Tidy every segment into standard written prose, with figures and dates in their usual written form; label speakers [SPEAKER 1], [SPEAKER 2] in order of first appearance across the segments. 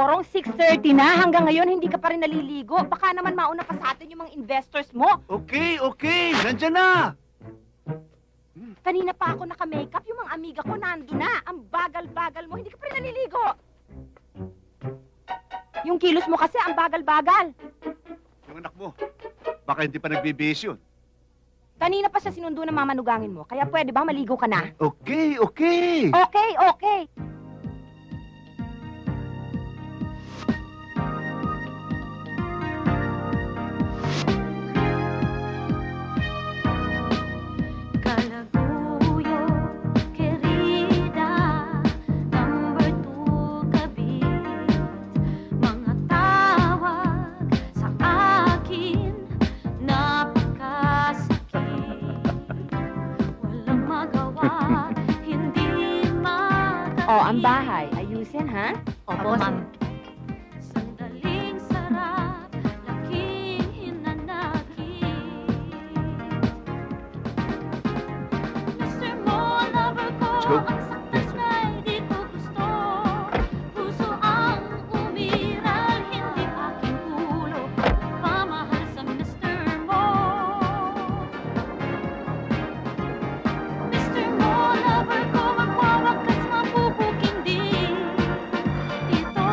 [SPEAKER 1] Porong, 6:30 na. Hanggang ngayon, hindi ka pa rin naliligo. Baka naman mauna pa sa atin yung mga investors mo.
[SPEAKER 2] Okay. Nandiyan na.
[SPEAKER 1] Kanina pa ako naka-makeup. Yung mga amiga ko nando na. Ang bagal-bagal mo. Hindi ka pa rin naliligo. Yung kilos mo kasi, ang bagal-bagal.
[SPEAKER 2] Yung anak mo, baka hindi pa nagbibihis yun.
[SPEAKER 1] Kanina pa siya sinundo ng mamanugangin mo. Kaya pwede ba maligo ka na?
[SPEAKER 2] Okay.
[SPEAKER 1] Okay. Oh, ang bahay. Ayusin, ha?
[SPEAKER 3] Opo, ma'am.
[SPEAKER 4] Sandaling sarap, laking hinanakit. Mr. Mo, lover ko,
[SPEAKER 2] Let's go.
[SPEAKER 4] ang saktan na'y di ko gusto. Puso ang umiral, hindi aking ulo. Pamahal sa Mr. Mo. Mr. Mo, lover ko, magwawakas mabubuking din. Ito,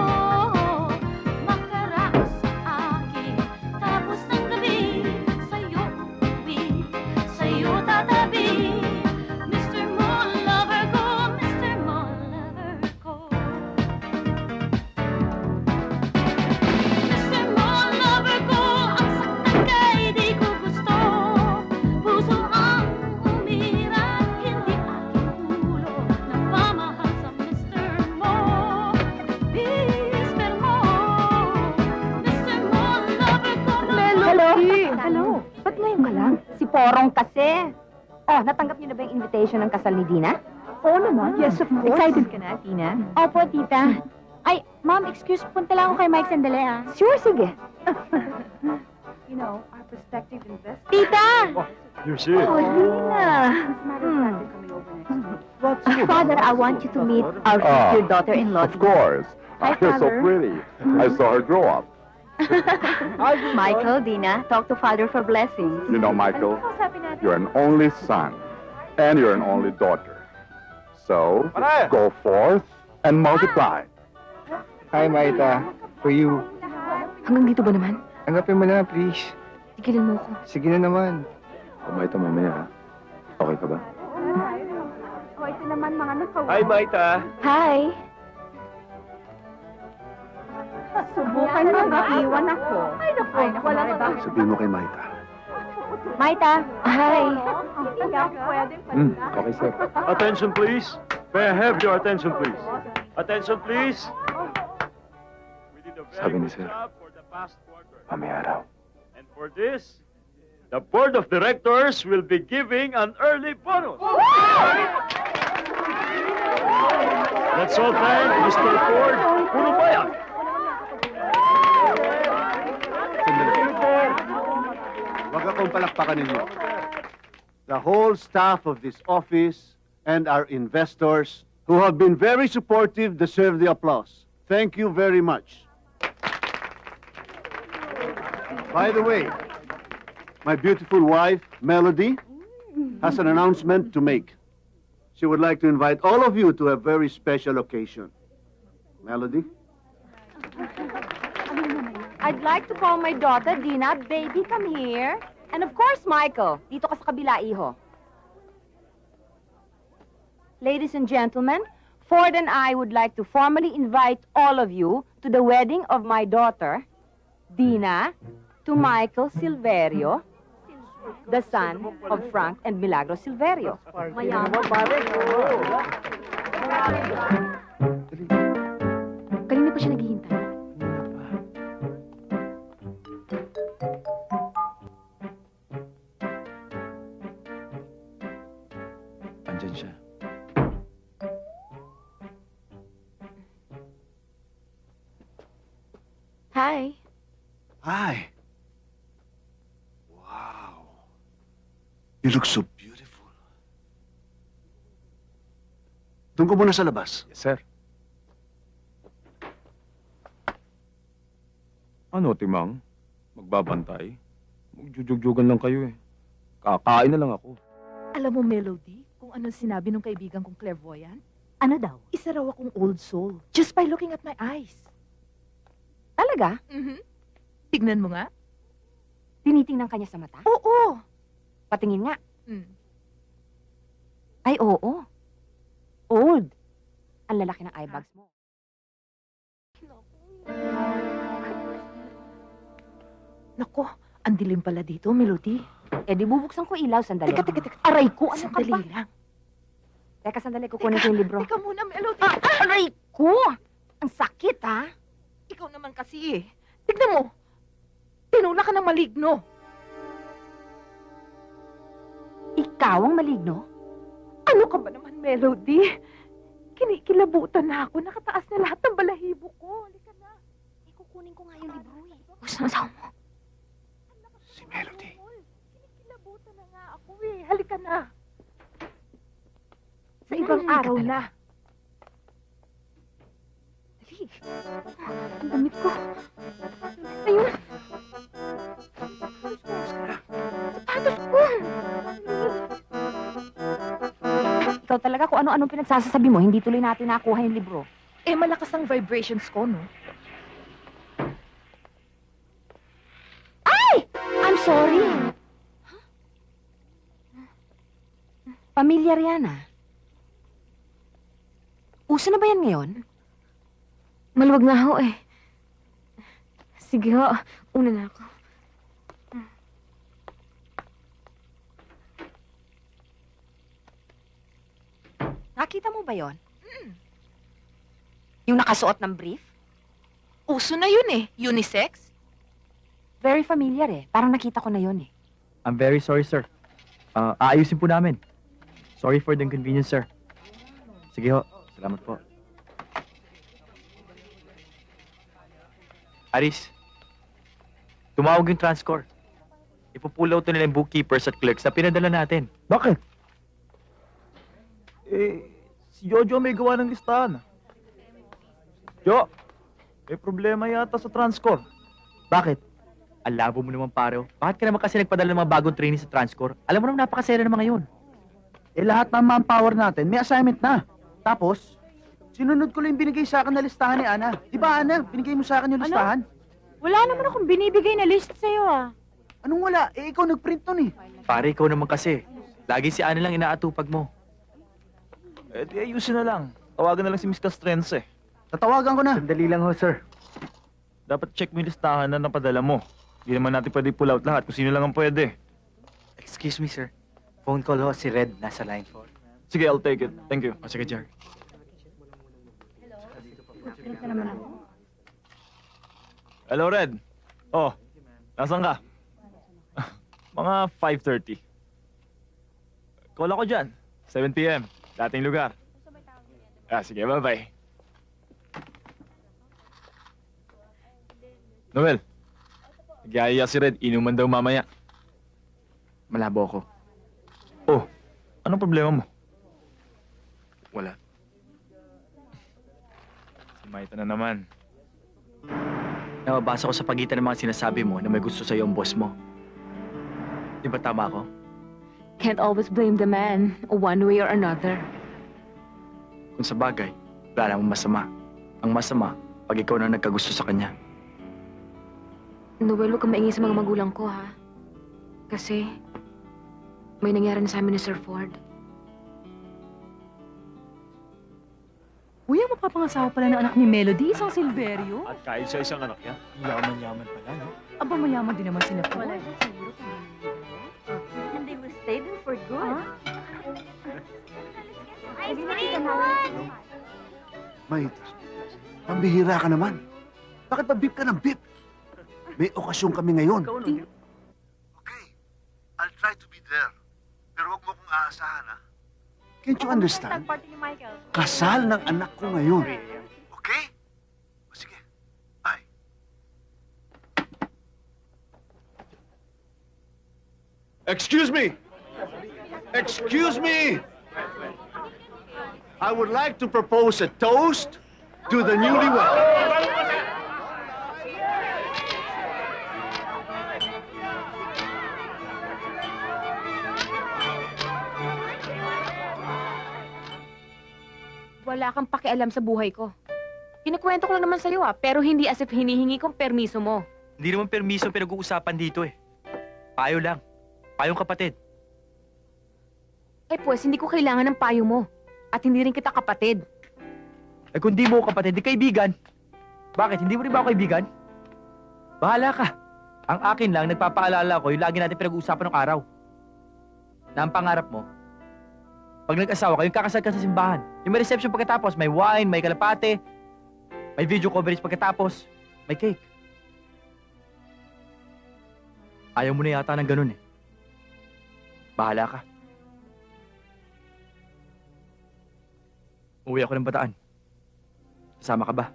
[SPEAKER 4] makaraos sa akin. Tapos ng gabi, sa'yo uuwi, sa'yo tatabi. Mr. Mo, lover ko, Mr. Mo, lover ko. Mr. Mo, lover ko, ang saktan ka'y di ko gusto. Puso ang umiral, hindi aking ulo. Nagmamahal sa Mr. Mo. Mr. Mo, Mr. Mo, lover ko.
[SPEAKER 1] Hello. Ba't ngayon ka lang? Si Porong kasi. Oh, natanggap niyo na ba yung invitation ng kasal ni Dina? Oo naman. Yes, of course. Excited ka na, Tina?
[SPEAKER 3] Opo, tita. Ay, ma'am, excuse, punta lang ako kay Mike sandali, ah.
[SPEAKER 1] Sure, sige.
[SPEAKER 5] You know, our prospective investors.
[SPEAKER 3] Tita!
[SPEAKER 6] You're serious?
[SPEAKER 1] Oh, Dina.
[SPEAKER 5] As a matter of fact, they're coming over next week.
[SPEAKER 3] Father, I want you to meet our future daughter-in-law.
[SPEAKER 6] Of course.
[SPEAKER 3] Hi,
[SPEAKER 6] You're so
[SPEAKER 3] Father.
[SPEAKER 6] pretty. I saw her grow up.
[SPEAKER 3] Michael, Dina, talk to Father for blessings.
[SPEAKER 6] You know, Michael,
[SPEAKER 5] Kausapin natin.
[SPEAKER 6] you're an only son, and you're an only daughter. So, go forth and multiply.
[SPEAKER 7] Hi, Maita. For you.
[SPEAKER 1] Hanggang dito ba naman?
[SPEAKER 7] Tanggapin mo na, please.
[SPEAKER 1] Tigilan mo ko.
[SPEAKER 7] Sige na naman.
[SPEAKER 6] Kumain ito mamaya, ha? Okay ka ba?
[SPEAKER 5] Oh, ito naman mga nakawa.
[SPEAKER 7] Hi, Maita.
[SPEAKER 1] Hi.
[SPEAKER 5] Subukan mo maiwan ako. Ay, naku. Wala ka ba?
[SPEAKER 2] Sabihin mo kay Maita.
[SPEAKER 1] Maita. Hi.
[SPEAKER 5] Hindi ako pwedeng
[SPEAKER 6] Okay, sir.
[SPEAKER 8] Attention, please. May I have your attention, please? Attention, please. We did a
[SPEAKER 6] Sabi
[SPEAKER 8] very
[SPEAKER 6] ni
[SPEAKER 8] good
[SPEAKER 6] sir.
[SPEAKER 8] job for the past quarter.
[SPEAKER 6] Mamaya raw.
[SPEAKER 8] And for this, the board of directors will be giving an early bonus. Let's all thank Mr. Ford Purubayan.
[SPEAKER 2] Wag akong palakpakan ninyo. The whole staff of this office and our investors who have been very supportive deserve the applause. Thank you very much. By the way, my beautiful wife, Melody, has an announcement to make. She would like to invite all of you to a very special occasion. Melody?
[SPEAKER 1] I'd like to call my daughter, Dina. Baby, come here. And of course, Michael. Dito ka sa kabila, iho. Ladies and gentlemen, Ford and I would like to formally invite all of you to the wedding of my daughter, Dina, to Michael Silverio, the son of Frank and Milagro Silverio. Kanina pa siya naghihintay.
[SPEAKER 6] Andyan siya.
[SPEAKER 1] Hi.
[SPEAKER 2] Hi. Wow. You look so beautiful. Doon ko muna sa labas.
[SPEAKER 6] Yes, sir.
[SPEAKER 8] Ano, Timang? Magbabantay? Magjujugjugan lang kayo eh. Kakain na lang ako.
[SPEAKER 5] Alam mo, Melody, kung anong sinabi ng kaibigan kong clairvoyant?
[SPEAKER 3] Ano daw?
[SPEAKER 5] Isa raw akong old soul, just by looking at my eyes.
[SPEAKER 1] Talaga?
[SPEAKER 5] Tignan mo nga.
[SPEAKER 1] Tinitingnan ka niya sa mata?
[SPEAKER 5] Oo.
[SPEAKER 1] Patingin nga.
[SPEAKER 5] Mm.
[SPEAKER 1] Ay, oo. Old. Ang lalaki ng eye bags mo.
[SPEAKER 5] Nako, ang dilim pala dito, Melody.
[SPEAKER 1] Eh, di bubuksan ko ilaw, sandali.
[SPEAKER 5] Teka.
[SPEAKER 1] Aray ko, ano ka
[SPEAKER 5] Sandali
[SPEAKER 1] ba?
[SPEAKER 5] lang.
[SPEAKER 1] Teka, sandali, kukunin ko yung libro.
[SPEAKER 5] Teka muna, Melody.
[SPEAKER 1] Aray ko! Ang sakit, ha?
[SPEAKER 5] Ikaw naman kasi eh. Tignan mo. Tinula ka ng maligno.
[SPEAKER 1] Ikaw ang maligno?
[SPEAKER 5] Ano ka ba naman, Melody? Kinikilabutan na ako. Nakataas na lahat ng balahibo ko. Halika na.
[SPEAKER 1] Kukunin ko nga yung libro, eh.
[SPEAKER 3] Gusto mo mo?
[SPEAKER 2] Si Melody.
[SPEAKER 5] Kinikilabutan na nga ako eh. Halika na. Sa ibang araw na. Dali. Ang damit ko. Ayun. Sapatos ko.
[SPEAKER 1] Ikaw talaga kung ano-anong pinagsasasabi mo, hindi tuloy natin nakuha yung libro.
[SPEAKER 5] Eh, malakas ang vibrations ko, no?
[SPEAKER 1] I'm sorry. Pamilyar yan, ah. Uso na ba yan ngayon?
[SPEAKER 3] Maluwag na ako eh. Sige ho, una na ako.
[SPEAKER 1] Nakita mo ba yon? Yung nakasuot ng brief?
[SPEAKER 5] Uso na yun eh. Unisex?
[SPEAKER 1] Very familiar, eh. Parang nakita ko na yon, eh.
[SPEAKER 9] I'm very sorry, sir. Aayusin po namin. Sorry for the inconvenience, sir. Sige ho. Salamat po. Aris, tumawag yung transcore. Ipupulaw to nila yung bookkeepers at clerks na pinadala natin.
[SPEAKER 8] Bakit? Si Jojo may gawa ng listahan. Jo, may problema yata sa transcore.
[SPEAKER 9] Bakit? Ang labo mo naman, paro. Bakit ka naman kasi nagpadala ng mga bagong training sa transcore? Alam mo naman napakasera ng mga yun.
[SPEAKER 7] Lahat ng manpower natin, may assignment na. Tapos, sinunod ko lang yung binigay sa akin na listahan ni Ana. Di ba, Ana? Binigay mo sa akin yung listahan?
[SPEAKER 3] Wala naman akong binibigay na list sa'yo ah.
[SPEAKER 7] Anong wala? Ikaw nag-print nun eh.
[SPEAKER 9] Pare, ikaw naman kasi. Lagi si Ana lang inaatupag mo.
[SPEAKER 8] Di ayusin na lang. Tawagan na lang si Miss Castrense eh.
[SPEAKER 7] Tatawagan ko na.
[SPEAKER 9] Sandali lang ho, sir.
[SPEAKER 8] Dapat check mo yung listahan na napadala mo. Hindi naman natin pwede pull out lahat kung sino lang ang pwede.
[SPEAKER 9] Excuse me, sir. Phone call ho, si Red, nasa line 4.
[SPEAKER 8] Sige, I'll take it. Thank you.
[SPEAKER 9] O, sige, Jar.
[SPEAKER 8] Hello, Red. Oh, nasan ka? Mga 5:30. Call ako dyan. 7 p.m. Dating lugar. Sige, bye-bye. Noel, nagyayaya si Red. Inuman daw mamaya.
[SPEAKER 9] Malabo ako.
[SPEAKER 8] Oh, anong problema mo?
[SPEAKER 9] Wala.
[SPEAKER 8] Si Maita na naman.
[SPEAKER 9] Nababasa ko sa pagitan ng mga sinasabi mo na may gusto sa'yo ang boss mo. Di ba tama ako?
[SPEAKER 3] Can't always blame the man, one way or another.
[SPEAKER 9] Kung sa bagay, wala namang masama. Ang masama, pag ikaw na nagkagusto sa kanya.
[SPEAKER 3] Noel, huwag kang maingay sa mga magulang ko, ha? Kasi, may nangyari na sa amin ni Sir Ford.
[SPEAKER 5] Uy, ang mapapangasawa pala ng anak ni Melody, isang Silverio.
[SPEAKER 8] At kahit sa isang anak niya, yaman-yaman pala, no?
[SPEAKER 5] Aba, mayaman din naman sila po.
[SPEAKER 1] And they will stay there for good.
[SPEAKER 4] Ice cream!
[SPEAKER 2] Maita, pambihira ka naman. Bakit ba beep ka ng beep? May okasyon kami ngayon. Okay, I'll try to be there. Pero wag mo kong aasahan, ha? Can't you understand? Kasal ng anak ko ngayon. Okay? O sige. Bye. Excuse me! Excuse me! I would like to propose a toast to the newlywed.
[SPEAKER 3] Wala kang pakialam sa buhay ko. Kinukwento ko lang naman sa'yo pero hindi as if hinihingi kong permiso mo.
[SPEAKER 9] Hindi naman permiso pinag-uusapan dito eh. Payo lang. Payong kapatid.
[SPEAKER 3] Pues, hindi ko kailangan ng payo mo. At hindi rin kita kapatid.
[SPEAKER 9] Eh kung di mo ako kapatid, di kaibigan. Bakit? Hindi mo rin ba ako kaibigan? Bahala ka. Ang akin lang, nagpapaalala ko yung lagi natin pinag-uusapan ng araw. Na ang pangarap mo, pag nag-asawa ka, yung kakasal ka sa simbahan. Yung may reception pagkatapos, may wine, may kalapate, may video coverage pagkatapos, may cake. Ayaw mo na yata ng ganun eh. Bahala ka. Uwi ako ng Bataan. Kasama ka ba?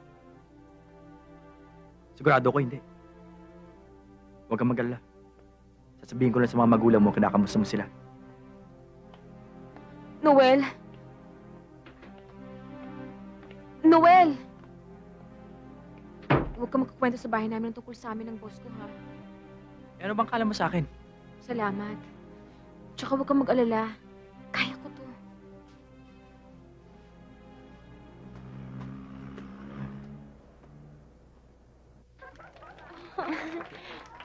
[SPEAKER 9] Sigurado ko hindi. Huwag kang mag-alala. Sasabihin ko lang sa mga magulang mo, kinakamusta mo sila.
[SPEAKER 3] Noel! Noel! Huwag ka magkukwento sa bahay namin tungkol sa amin ng boss ko, ha?
[SPEAKER 9] Eh, ano bang kala mo sa akin?
[SPEAKER 3] Salamat. Tsaka huwag kang mag-alala. Kaya ko to.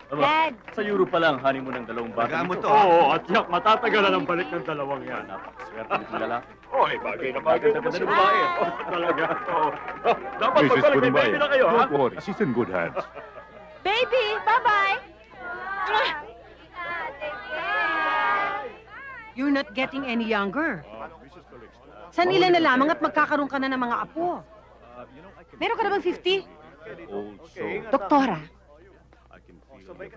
[SPEAKER 1] Dad!
[SPEAKER 8] Sa Europe pa lang, honeymoon ng dalawang bata.
[SPEAKER 2] Tagaan mo
[SPEAKER 8] nito.
[SPEAKER 2] to,
[SPEAKER 8] Oo, at yak, matatagalan ang balik ng dalawang yan. Napakaswerte nitong lalaki. Oy, bagay na bagay sa ganda ng babae. Oh, talaga. Oo. Dapat
[SPEAKER 6] Mrs.
[SPEAKER 8] magpalag may
[SPEAKER 6] Purumbay,
[SPEAKER 8] baby na kayo, ha?
[SPEAKER 6] don't worry. She's in good hands.
[SPEAKER 1] Baby, bye-bye!
[SPEAKER 10] You're not getting any younger. Sanila na lamang at magkakaroon ka na ng mga apo. Meron ka na bang 50?
[SPEAKER 1] Doktora,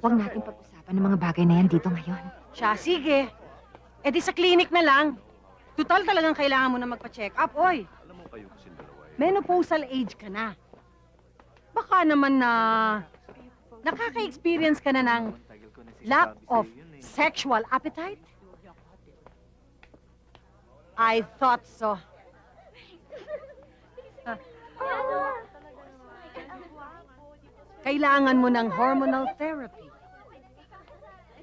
[SPEAKER 1] huwag natin pag-usapan ng mga bagay na yan dito ngayon.
[SPEAKER 10] Siya, sige. E di sa clinic na lang. Total talagang kailangan mo na magpa-check up, oy. Menopausal age ka na. Baka naman na nakaka-experience ka na ng lack of sexual appetite? I thought so. Kailangan mo ng hormonal therapy.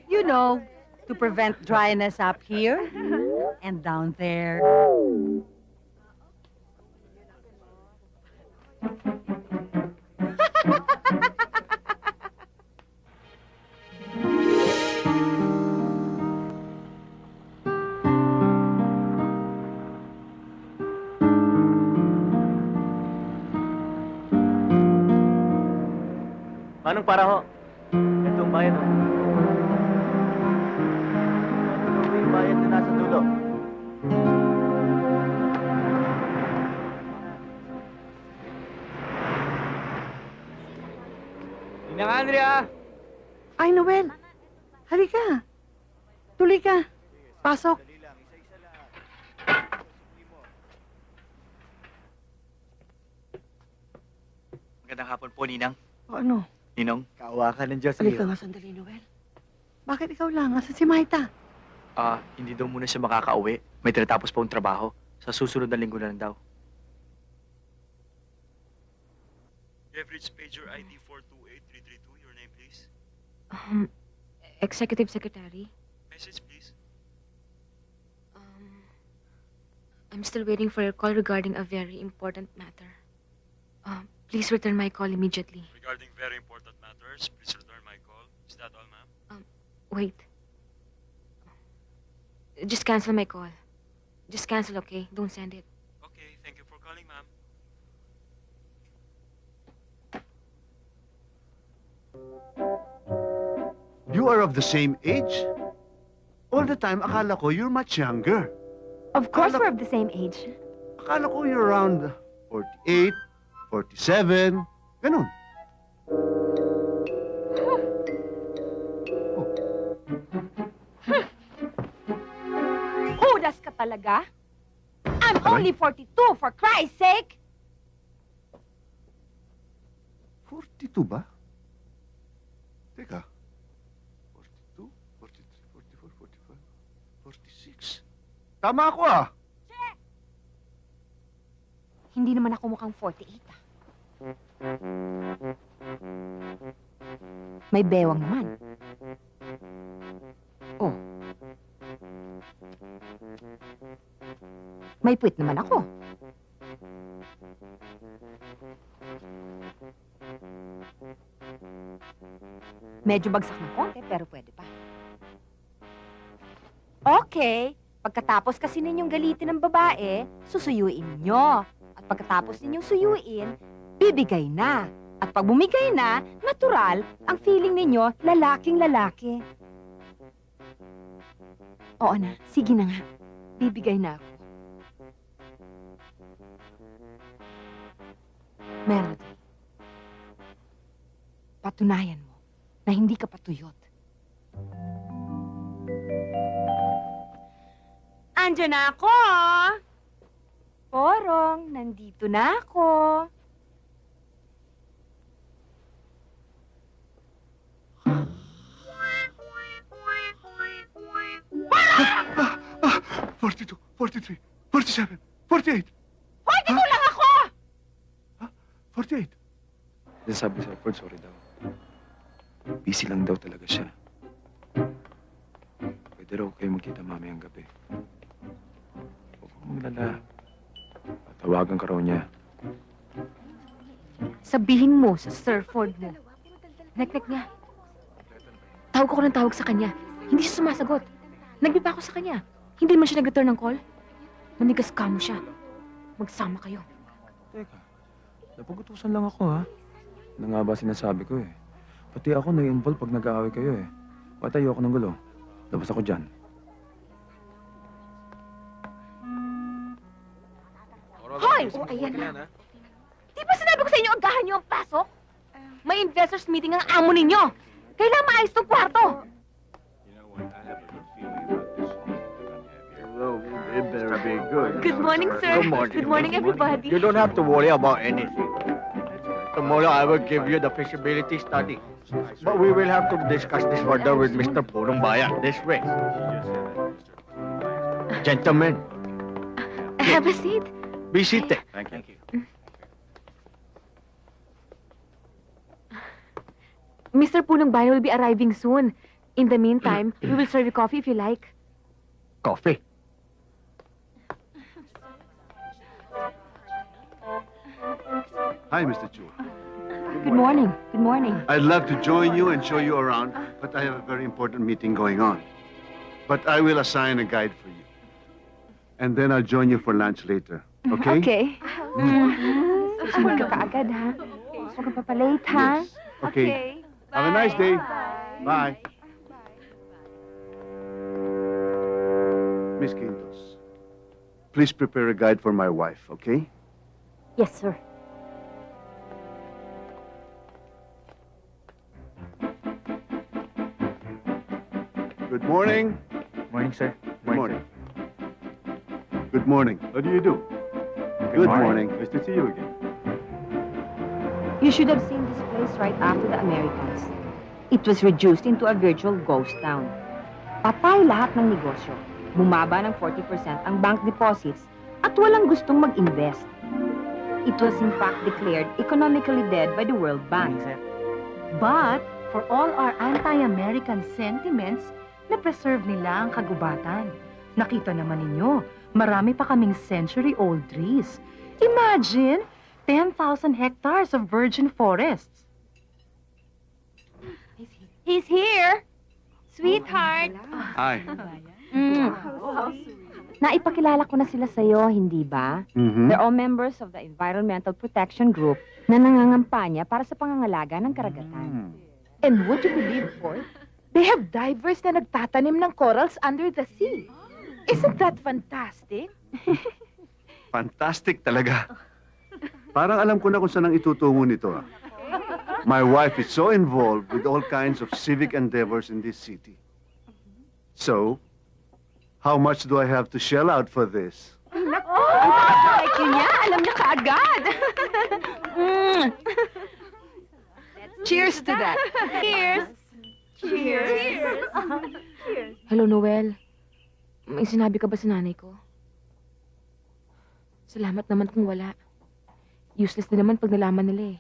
[SPEAKER 10] You know, to prevent dryness up here and down there.
[SPEAKER 8] Anong para ho? Itong bayan ho. Ito yung bayan na nasa dulo.
[SPEAKER 9] Ninang Andrea!
[SPEAKER 10] Ay, Noel. Halika. Tuloy ka. Pasok.
[SPEAKER 9] Magandang hapon po, Ninang.
[SPEAKER 10] O ano?
[SPEAKER 9] Ninong, kaawa ka ng Diyos.
[SPEAKER 10] Halika nga sandali, Noel. Bakit ikaw lang? Asan si Maita?
[SPEAKER 9] Hindi daw muna siya makakauwi. May tinatapos pa ang trabaho. Sa susunod na linggo na lang daw. You have reached pager ID 428332. Your name, please.
[SPEAKER 3] Executive Secretary?
[SPEAKER 9] Message, please.
[SPEAKER 3] I'm still waiting for your call regarding a very important matter. Please return my call immediately.
[SPEAKER 9] Regarding very important matters, please return my call. Is that all, ma'am?
[SPEAKER 3] Wait. Just cancel my call. Just cancel, okay? Don't send it.
[SPEAKER 9] Okay, thank you for calling, ma'am.
[SPEAKER 2] You are of the same age? All the time, akala ko you're much younger.
[SPEAKER 1] Of course we're of the same age.
[SPEAKER 2] Akala ko you're around 48, 47, ganun.
[SPEAKER 1] Hudas ka talaga? I'm only 42, for Christ's sake!
[SPEAKER 2] 42 ba? Teka. 42, 43, 44, 45, 46. Tama ako ah.
[SPEAKER 1] Hindi naman ako mukhang 48, ah. May bewang naman. Oh. May puwit naman ako. Medyo bagsak ng konti, pero pwede pa. Okay. Pagkatapos kasi ninyong galitin ng babae, susuyuin ninyo. At pagkatapos ninyong suyuin, bibigay na. At pag bumigay na, natural, ang feeling ninyo, lalaking lalaki. Oo na, sige na nga. Bibigay na ako. Melody, patunayan mo na hindi ka patuyot. Andiyan na ako! Porong, nandito na ako.
[SPEAKER 2] Ah, 42, 43, 47, 48.
[SPEAKER 1] 42 lang ako!
[SPEAKER 2] 48.
[SPEAKER 11] Sabi sa Ford, sorry daw. Busy lang daw talaga siya. Pwede raw kayo magkita mamayang gabi. Huwag kang maglala. Tawagan ka raw niya.
[SPEAKER 3] Sabihin mo sa Sir Ford mo. Nek niya. Tawag ako ng tawag sa kanya. Hindi siya sumasagot. Nagbiba ako sa kanya. Hindi man siya nag-return ng call. Manigas ka mo siya. Magsama kayo.
[SPEAKER 11] Teka, napagutusan lang ako, ha? Ano nga ba sinasabi ko, eh? Pati ako na-involve pag nag-aaway kayo, eh. Pati ayoko ng gulo. Labas ako dyan.
[SPEAKER 3] Hoy! Oh, ayan na. Di ba sinabi ko sa inyo, agahan niyo ang pasok? May investors meeting ang amo ninyo. Kailangan maayos tong kwarto.
[SPEAKER 2] Well, it better be good.
[SPEAKER 3] Good morning, sir.
[SPEAKER 8] Good morning.
[SPEAKER 3] Good morning, everybody.
[SPEAKER 8] You don't have to worry about anything. Tomorrow I will give you the feasibility study. But we will have to discuss this further with Mr. Purong Bayan this way. Gentlemen,
[SPEAKER 3] Have a seat.
[SPEAKER 8] be seated.
[SPEAKER 11] Thank you.
[SPEAKER 3] Mr. Punong Bayan will be arriving soon. In the meantime, we will serve you coffee if you like.
[SPEAKER 8] Coffee.
[SPEAKER 2] Hi, Mr. Chu.
[SPEAKER 1] Good morning. Good morning.
[SPEAKER 2] I'd love to join you and show you around, but I have a very important meeting going on. But I will assign a guide for you. And then I'll join you for lunch later. Okay?
[SPEAKER 1] Okay. Susunod ka kaagad, ha? Huwag kang papalate, ha?
[SPEAKER 2] Yes. Okay. Have a nice day. Bye. Miss Quintos, please prepare a guide for my wife, okay?
[SPEAKER 1] Yes, sir.
[SPEAKER 2] Good morning.
[SPEAKER 11] Morning, sir.
[SPEAKER 2] Good morning. Good morning. How do you do? Good morning.
[SPEAKER 11] Nice to see you again.
[SPEAKER 1] You should have seen this place right after the Americans. It was reduced into a virtual ghost town. Patay lahat ng negosyo. Bumaba ng 40% ang bank deposits at walang gustong mag-invest. It was in fact declared economically dead by the World Bank.
[SPEAKER 10] But, for all our anti-American sentiments, na-preserve nila ang kagubatan. Nakita naman ninyo, marami pa kaming century-old trees. Imagine, 10,000 hectares of virgin forests.
[SPEAKER 1] He's here! Sweetheart!
[SPEAKER 2] Hi.
[SPEAKER 1] Naipakilala ko na sila sa'yo, hindi ba?
[SPEAKER 2] Mm-hmm.
[SPEAKER 1] They're all members of the Environmental Protection Group na nangangampanya para sa pangangalaga ng karagatan.
[SPEAKER 5] And would you believe, Ford? They have divers na nagtatanim ng corals under the sea. Isn't that fantastic?
[SPEAKER 2] Fantastic talaga. Parang alam ko na kung saan ang itutungo nito. Ah. My wife is so involved with all kinds of civic endeavors in this city. So, how much do I have to shell out for this?
[SPEAKER 1] Like yun niya, alam niya kaagad.
[SPEAKER 5] Cheers to that.
[SPEAKER 1] Cheers! Cheers!
[SPEAKER 3] Hello, Noel. May sinabi ka ba sa nanay ko? Salamat naman kung wala. Useless na naman pag nalaman nila eh.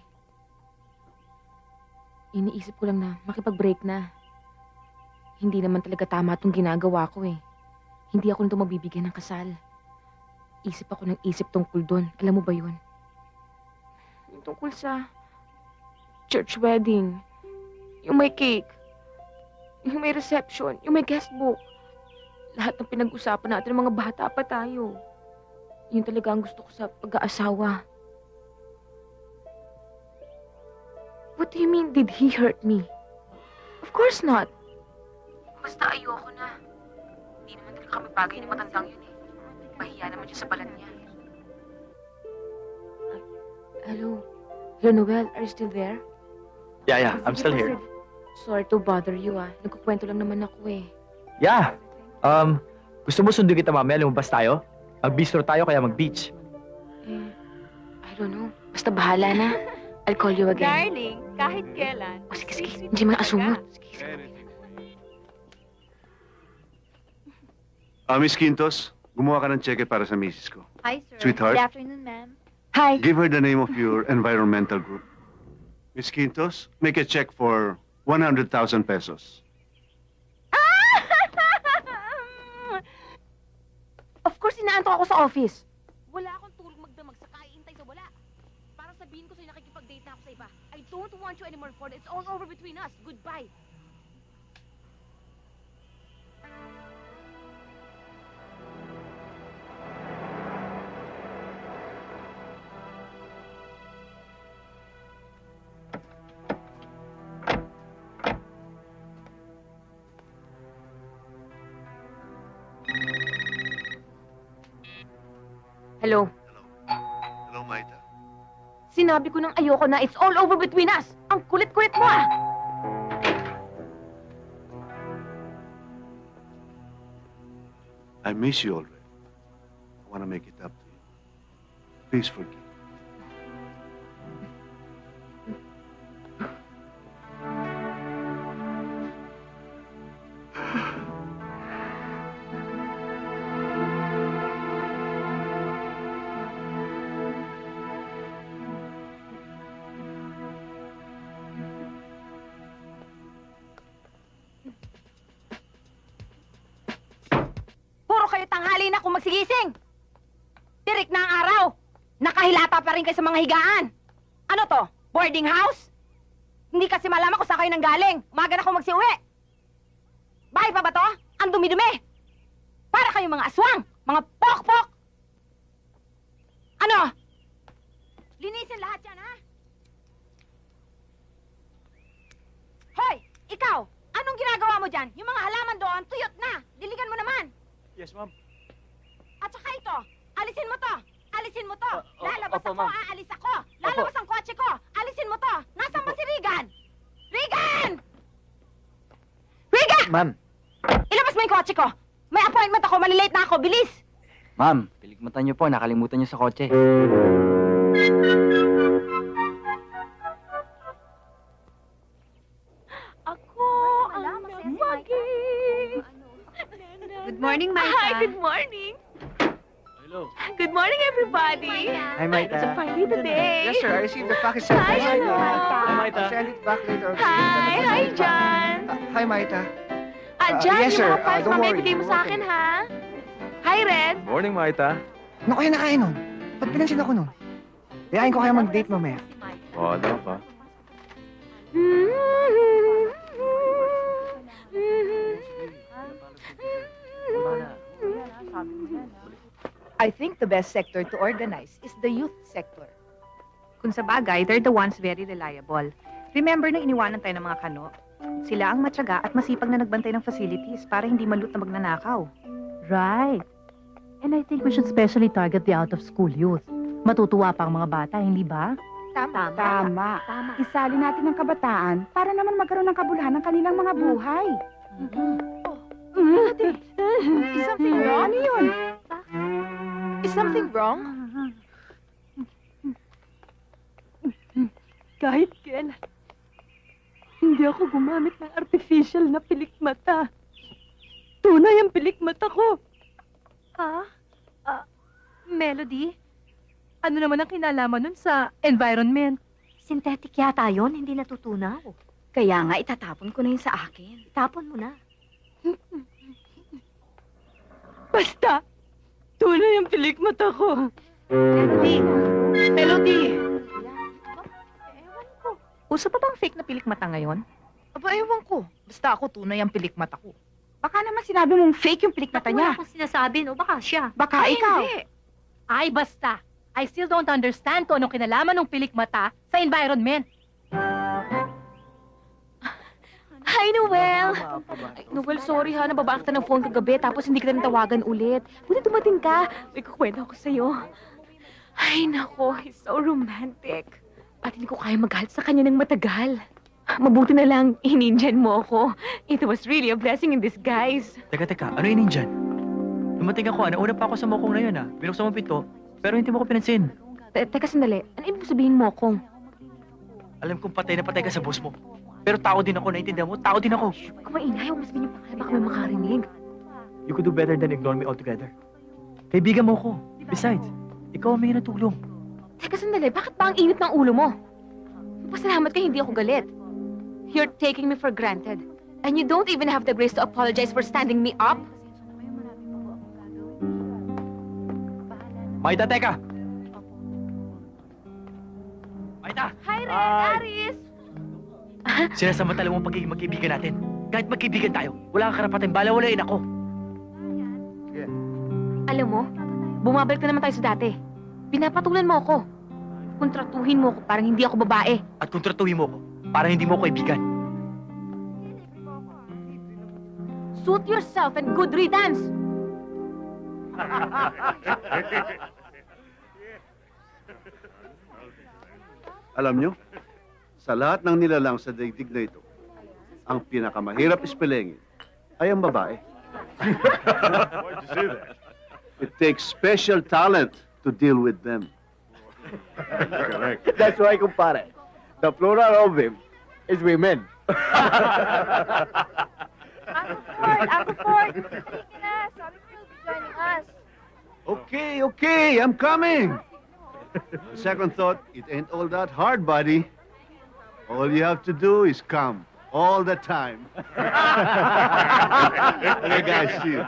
[SPEAKER 3] Iniisip ko lang na makipag-break na. Hindi naman talaga tama itong ginagawa ko eh. Hindi ako nito mabibigyan ng kasal. Isip ako ng isip tungkol doon. Alam mo ba yun? Yung tungkol sa church wedding, yung may cake, yung may reception, yung may guest book. Lahat ng pinag-usapan natin ng mga bata pa tayo. Yun talaga ang gusto ko sa pag-aasawa. What do you mean, did he hurt me? Of course not. Basta ayoko na. Hindi naman talaga kami bagay na matandang yun eh. Mahiya naman siya sa balat niya. Hello? Hello, Noel? Are you still there?
[SPEAKER 9] Yeah, I'm still here.
[SPEAKER 3] Sorry to bother you Nagkukwento lang naman ako eh.
[SPEAKER 9] Yeah. Gusto mo sunduin kita mamaya, lumabas tayo? Mag-bistro tayo kaya mag-beach.
[SPEAKER 3] I don't know. Basta bahala na. I'll call you again.
[SPEAKER 1] Darling, kahit kailan.
[SPEAKER 3] O sige. Hindi mo na asungot.
[SPEAKER 2] Miss Quintos, gumawa ka ng cheque para sa misis ko.
[SPEAKER 12] Hi, sir.
[SPEAKER 2] Sweetheart.
[SPEAKER 12] Good afternoon, ma'am.
[SPEAKER 3] Hi.
[SPEAKER 2] Give her the name of your environmental group. Miss Quintos, make a check for 100,000 pesos.
[SPEAKER 3] Of course, inaantok ako sa office.
[SPEAKER 12] Wala akong tulog magdamag sa kaiintay sa wala. Para sabihin ko sa'yo nakikipag-date na ako sa iba. I don't want you anymore, Ford. It's all over between us. Goodbye.
[SPEAKER 3] Hello?
[SPEAKER 2] Hello, Maita.
[SPEAKER 3] Sinabi ko nang ayoko na. It's all over between us. Ang kulit-kulit mo
[SPEAKER 2] I miss you already. I want to make it up to you. Please forgive.
[SPEAKER 1] Puro kayo tanghali na kung magsigising. Tirik na ang araw. Nakahilata pa rin kayo sa mga higaan. Ano to? Boarding house? Hindi kasi malaman kung saan kayo nanggaling. Umaga na kung magsiuwi. Bahay pa ba to? Ang dumi-dumi. Para kayong mga aswang. Mga pok-pok. Ano? Linisin lahat yan, ha? Hoy! Ikaw! Anong ginagawa mo dyan? Yung mga halaman doon, tuyot na. Diligan mo naman.
[SPEAKER 9] Yes, ma'am.
[SPEAKER 1] At saka ito, alisin mo to. Alisin mo to. Lalabas
[SPEAKER 9] opo,
[SPEAKER 1] ako,
[SPEAKER 9] ma'am.
[SPEAKER 1] aalis ako. Lalabas ang kotse ko. Alisin mo to. Nasaan ba si Regan? Regan! Regan!
[SPEAKER 7] Ma'am,
[SPEAKER 1] Ilabas mo yung kotse ko. May appointment ako, malilate na ako. Bilis!
[SPEAKER 7] ma'am, piligmatan niyo po, nakalimutan niyo sa kotse.
[SPEAKER 1] Ako ang nagwagi.
[SPEAKER 12] Good morning, Maita.
[SPEAKER 3] Hi, good morning.
[SPEAKER 11] Hello.
[SPEAKER 3] Good morning, everybody.
[SPEAKER 7] Hi, Maita.
[SPEAKER 3] It's a fine day today.
[SPEAKER 13] Yes, sir. I received the package.
[SPEAKER 3] Hi, Ano.
[SPEAKER 13] I'll send it back later.
[SPEAKER 3] Hi, John.
[SPEAKER 13] Hi, Maita.
[SPEAKER 3] John,
[SPEAKER 13] yes,
[SPEAKER 3] yung
[SPEAKER 13] sir.
[SPEAKER 3] mga files
[SPEAKER 13] Don't
[SPEAKER 3] mamaya
[SPEAKER 13] worry.
[SPEAKER 3] ibigay mo sa akin, ha? Hi, Red.
[SPEAKER 11] Morning, Maita.
[SPEAKER 13] Ano kaya na kayo nun? Ba't pinansin ako nun? Yayain ko kaya mag-date mamaya.
[SPEAKER 11] Wala ka.
[SPEAKER 5] I think the best sector to organize is the youth sector.
[SPEAKER 10] Kung sa bagay, they're the ones very reliable. Remember na iniwanan tayo ng mga kano? Sila ang matyaga at masipag na nagbantay ng facilities para hindi malut na magnanakaw.
[SPEAKER 12] Right. And I think we should specially target the out-of-school youth. Matutuwa pa ang mga bata, hindi ba?
[SPEAKER 5] Tama. Isali natin ang kabataan para naman magkaroon ng kabuluhan ng kanilang mga buhay. Is something wrong? Ano yun? Is something wrong?
[SPEAKER 3] Kahit kailan, hindi ako gumamit ng artificial na pilikmata. Tunay ang pilikmata ko.
[SPEAKER 10] Melody? Ano naman ang kinalaman nun sa environment?
[SPEAKER 12] Synthetic yata yun, hindi natutunaw. Kaya nga, itatapon ko na yun sa akin. Tapon mo na.
[SPEAKER 3] Basta, tunay ang pilikmata ko.
[SPEAKER 10] Melody! Melody! Uso pa bang fake na pilik mata ngayon?
[SPEAKER 5] Aba, ewan ko. Basta ako tunay ang pilik mata ko.
[SPEAKER 3] Baka naman sinabi mong fake yung pilik mata niya.
[SPEAKER 12] Wala akong sinasabi, no? Baka siya.
[SPEAKER 3] Baka ikaw.
[SPEAKER 5] Hindi.
[SPEAKER 10] Ay, basta. I still don't understand kung anong kinalaman ng pilik mata sa environment.
[SPEAKER 3] Hi, Noel! Ay, Noel, sorry ha. Nababak kita ng phone kagabi tapos hindi kita natawagan ulit. Buti dumating ka. May kukwento ako sa'yo. Ay, nako. He's so romantic. At hindi ko kaya magalit sa kanya ng matagal. Mabuti na lang, ininjan mo ako. It was really a blessing in disguise.
[SPEAKER 9] Teka, ano yun dyan? Dumating ako, nauna pa ako sa mokong na yun Binuksan mo pinto, pero hindi mo ko pinansin.
[SPEAKER 3] Teka, sandali. Ano ibig sabihin mo akong?
[SPEAKER 9] Alam kong patay na patay ka sa boss mo. Pero tao din ako, naiintindihan mo? Tao din ako.
[SPEAKER 3] Kung maingay, huwag mo sabihin yung pangalan, baka may makarinig.
[SPEAKER 9] You could do better than ignore me altogether. Kaibigan mo ko. Besides, ikaw ang may natulong.
[SPEAKER 3] Teka, sandali. Bakit ba ang init ng ulo mo? Pasalamat ka, hindi ako galit. You're taking me for granted. And you don't even have the grace to apologize for standing me up?
[SPEAKER 9] Maita, teka! Maita!
[SPEAKER 3] Hi, Red! Aris!
[SPEAKER 9] Sinasamantala mo ang pagiging magkaibigan natin. Kahit magkaibigan tayo, wala kang karapatan balawalain ako.
[SPEAKER 3] Alam mo, bumabalik na naman tayo sa dati. Pinapatulan mo ako. Kontratuhin mo ako parang hindi ako babae.
[SPEAKER 9] At kontratuhin mo ako, parang hindi mo ako kaibigan.
[SPEAKER 3] Suit yourself and good riddance!
[SPEAKER 2] Alam nyo, sa lahat ng nilalang sa daigdig na ito, ang pinakamahirap ispelengin ay ang babae.
[SPEAKER 6] Why'd you say that?
[SPEAKER 2] It takes special talent to deal with them.
[SPEAKER 6] Correct.
[SPEAKER 8] That's why, kumpare. The plural of them is women.
[SPEAKER 5] Uncle Ford! Halika na. Sabi ko you'll be joining us.
[SPEAKER 2] Okay, I'm coming. Second thought, it ain't all that hard, buddy. All you have to do is come all the time. Okay, guys, see you.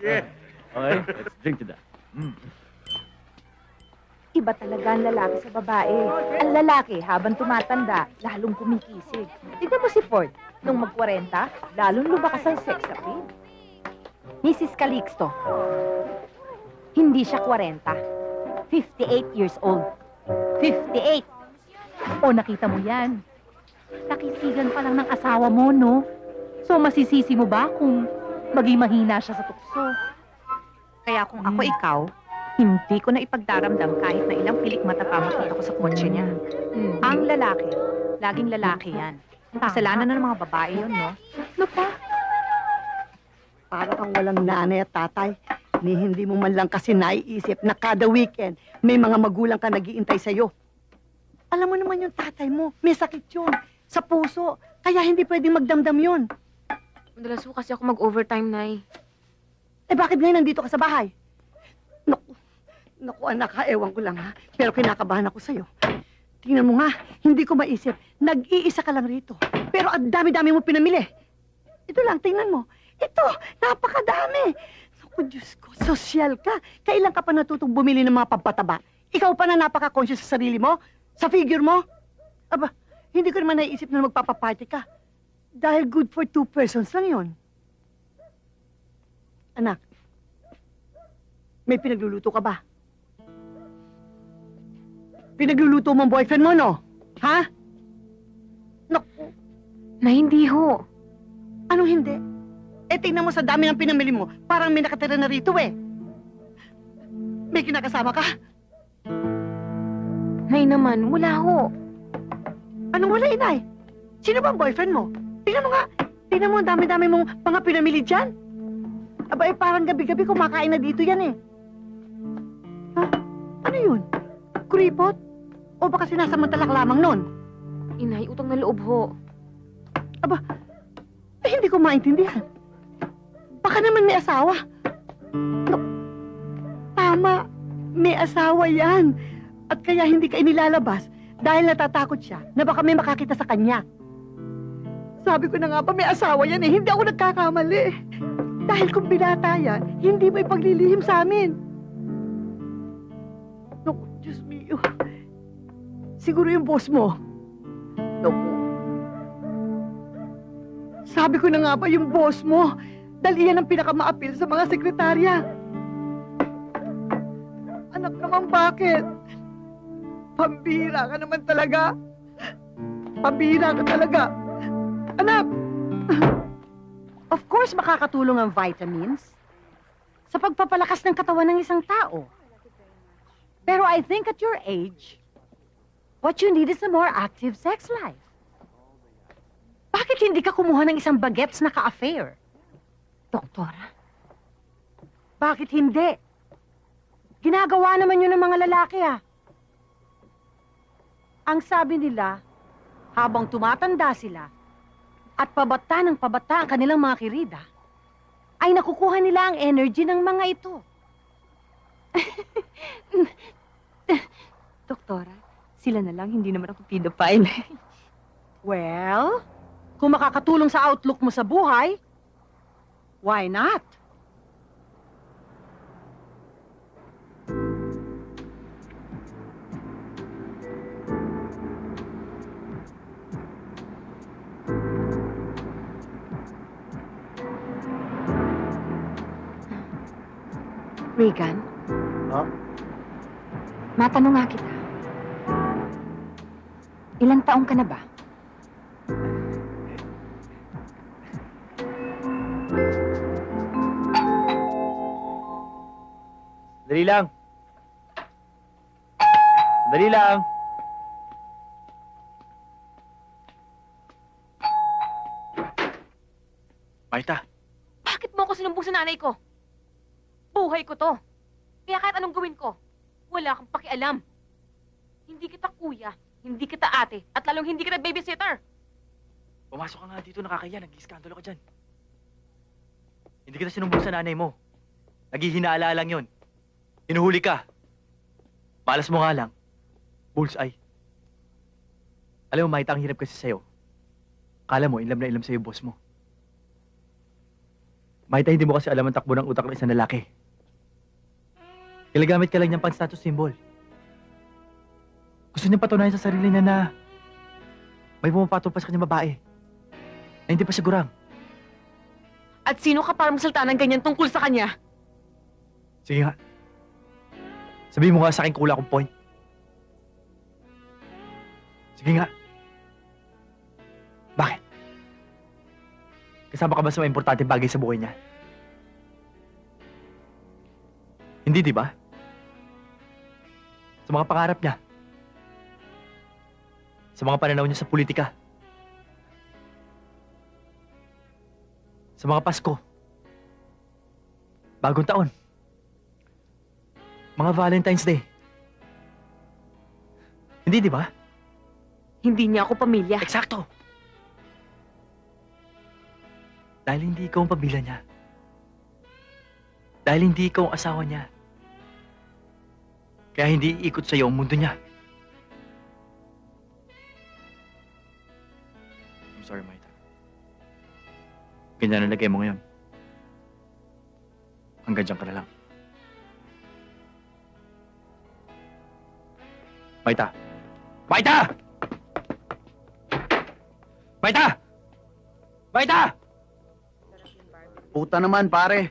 [SPEAKER 8] Okay, let's drink to that.
[SPEAKER 1] Iba talaga ang lalaki sa babae. Ang lalaki, habang tumatanda, lalong kumikisig. Tignan mo si Ford. Nung mag-40, lalong lumakas ang sex appeal. Mrs. Calixto, hindi siya 40. 58 years old. 58!
[SPEAKER 10] O nakita mo yan. Nakisigan pa lang ng asawa mo, no? So masisisi mo ba kung maging mahina siya sa tukso?
[SPEAKER 5] Kaya kung ako ikaw, hindi ko na ipagdaramdam kahit na ilang pilik mata pa makita ko sa kotse niya. Ang lalaki, laging lalaki yan. Kasalanan na ng mga babae yun, no?
[SPEAKER 3] Ano pa?
[SPEAKER 14] Para kang walang nanay at tatay. Ni hindi mo man lang kasi naiisip na kada weekend may mga magulang ka nag-iintay sa'yo. Alam mo naman yung tatay mo, may sakit yun. Sa puso. Kaya hindi pwedeng magdamdam yun.
[SPEAKER 3] Madalas ko kasi ako mag-overtime, Nay.
[SPEAKER 14] Eh bakit ngayon nandito ka sa bahay? Naku anak ha, ewan ko lang ha. Pero kinakabahan ako sa'yo. Tingnan mo nga, hindi ko maisip. Nag-iisa ka lang rito. Pero ang dami-dami mo pinamili. Ito lang, tingnan mo. Ito, napakadami. Naku, Diyos ko, sosyal ka. Kailan ka pa natutong bumili ng mga pampataba? Ikaw pa na napaka-conscious sa sarili mo? Sa figure mo? Aba, hindi ko naman naiisip na magpapaparty ka. Dahil good for 2 persons lang yon. Anak, may pinagluluto ka ba? Pinagluluto mo ang boyfriend mo, no? Ha? Naku.
[SPEAKER 3] Na hindi ho.
[SPEAKER 14] Anong hindi? Eh, tingnan mo sa dami ng pinamili mo. Parang may nakatira na rito, eh. May kinakasama ka?
[SPEAKER 3] Nay naman, wala ho.
[SPEAKER 14] Anong wala, inay? Sino ba ang boyfriend mo? Tingnan mo nga. Tingnan mo ang dami-dami mong mga pinamili dyan. Aba, eh, parang gabi-gabi kumakain na dito yan, eh. Ha? Ano yun? Kuripot? O baka sinasamantala ka lamang nun?
[SPEAKER 3] Inay, utang na loob ho.
[SPEAKER 14] Aba, eh, hindi ko maintindihan. Baka naman may asawa. No, tama, may asawa yan. At kaya hindi ka inilalabas dahil natatakot siya na baka may makakita sa kanya. Sabi ko na nga ba, may asawa yan eh. Hindi ako nagkakamali. Dahil kung binata yan, hindi mo ipaglilihim sa amin. Naku, Diyos mio. Siguro yung boss mo. Naku. Sabi ko na nga ba yung boss mo? Dahil iyan ang pinakamaapil sa mga sekretarya. Anak naman, bakit? Pambira ka naman talaga. Pambira ka talaga. Anak! Of course, makakatulong ang vitamins sa pagpapalakas ng katawan ng isang tao. Pero I think at your age, what you need is a more active sex life. Bakit hindi ka kumuha ng isang bagets na ka-affair?
[SPEAKER 3] Doktora?
[SPEAKER 14] Bakit hindi? Ginagawa naman yun ng mga lalaki, ah. Ang sabi nila, habang tumatanda sila at pabata ng pabata ang kanilang mga kirida, ay nakukuha nila ang energy ng mga ito.
[SPEAKER 1] Doktora, sila na lang, hindi naman ako pedophile.
[SPEAKER 14] Well, kung makakatulong sa outlook mo sa buhay, why not?
[SPEAKER 3] Regan?
[SPEAKER 2] Ha?
[SPEAKER 3] Matanong nga kita. Ilang taong ka na ba?
[SPEAKER 9] Dali lang. Dali lang. Maita,
[SPEAKER 12] Bakit mo ako sinumbong sa nanay ko? Buhay ko to. Kaya kahit anong gawin ko, wala kang pakialam. Hindi kita kuya, hindi kita ate, at lalong hindi kita babysitter.
[SPEAKER 9] pumasok ka nga dito, nakakaya, nag-iskandalo ka dyan. Hindi kita sinumbong sa nanay mo. Naghihinala lang yon. Hinuhuli ka. Malas mo nga lang. Bullseye. Alam mo, Maita, ang hirap kasi sa'yo. Akala mo, ilam na ilam sa'yo boss mo. Maita, hindi mo kasi alam ang takbo ng utak ng isang lalaki. Ginagamit ka lang niyang pang-status symbol. Gusto niya patunayan sa sarili niya na may pumapatol pa sa kanyang babae na hindi pa sigurang.
[SPEAKER 12] At sino ka para magsalita ng ganyan tungkol sa kanya?
[SPEAKER 9] Sige nga. Sabihin mo nga sa akin kung wala akong point. Sige nga. Bakit? Kasama ka ba sa mga importanteng bagay sa buhay niya? Hindi, di ba? Sa mga pangarap niya. Sa mga pananaw niya sa politika. Sa mga Pasko. Bagong taon. Mga Valentine's Day. Hindi, di ba?
[SPEAKER 12] Hindi niya ako pamilya.
[SPEAKER 9] Eksakto! Dahil hindi ikaw ang pamilya niya. Dahil hindi ikaw ang asawa niya. Kaya hindi iikot sa'yo ang mundo niya. I'm sorry, Maita. Ganyan ang lagay mo ngayon. Hanggang dyan ka na lang. Maita! Maita! Maita! Maita!
[SPEAKER 7] Puta naman, pare.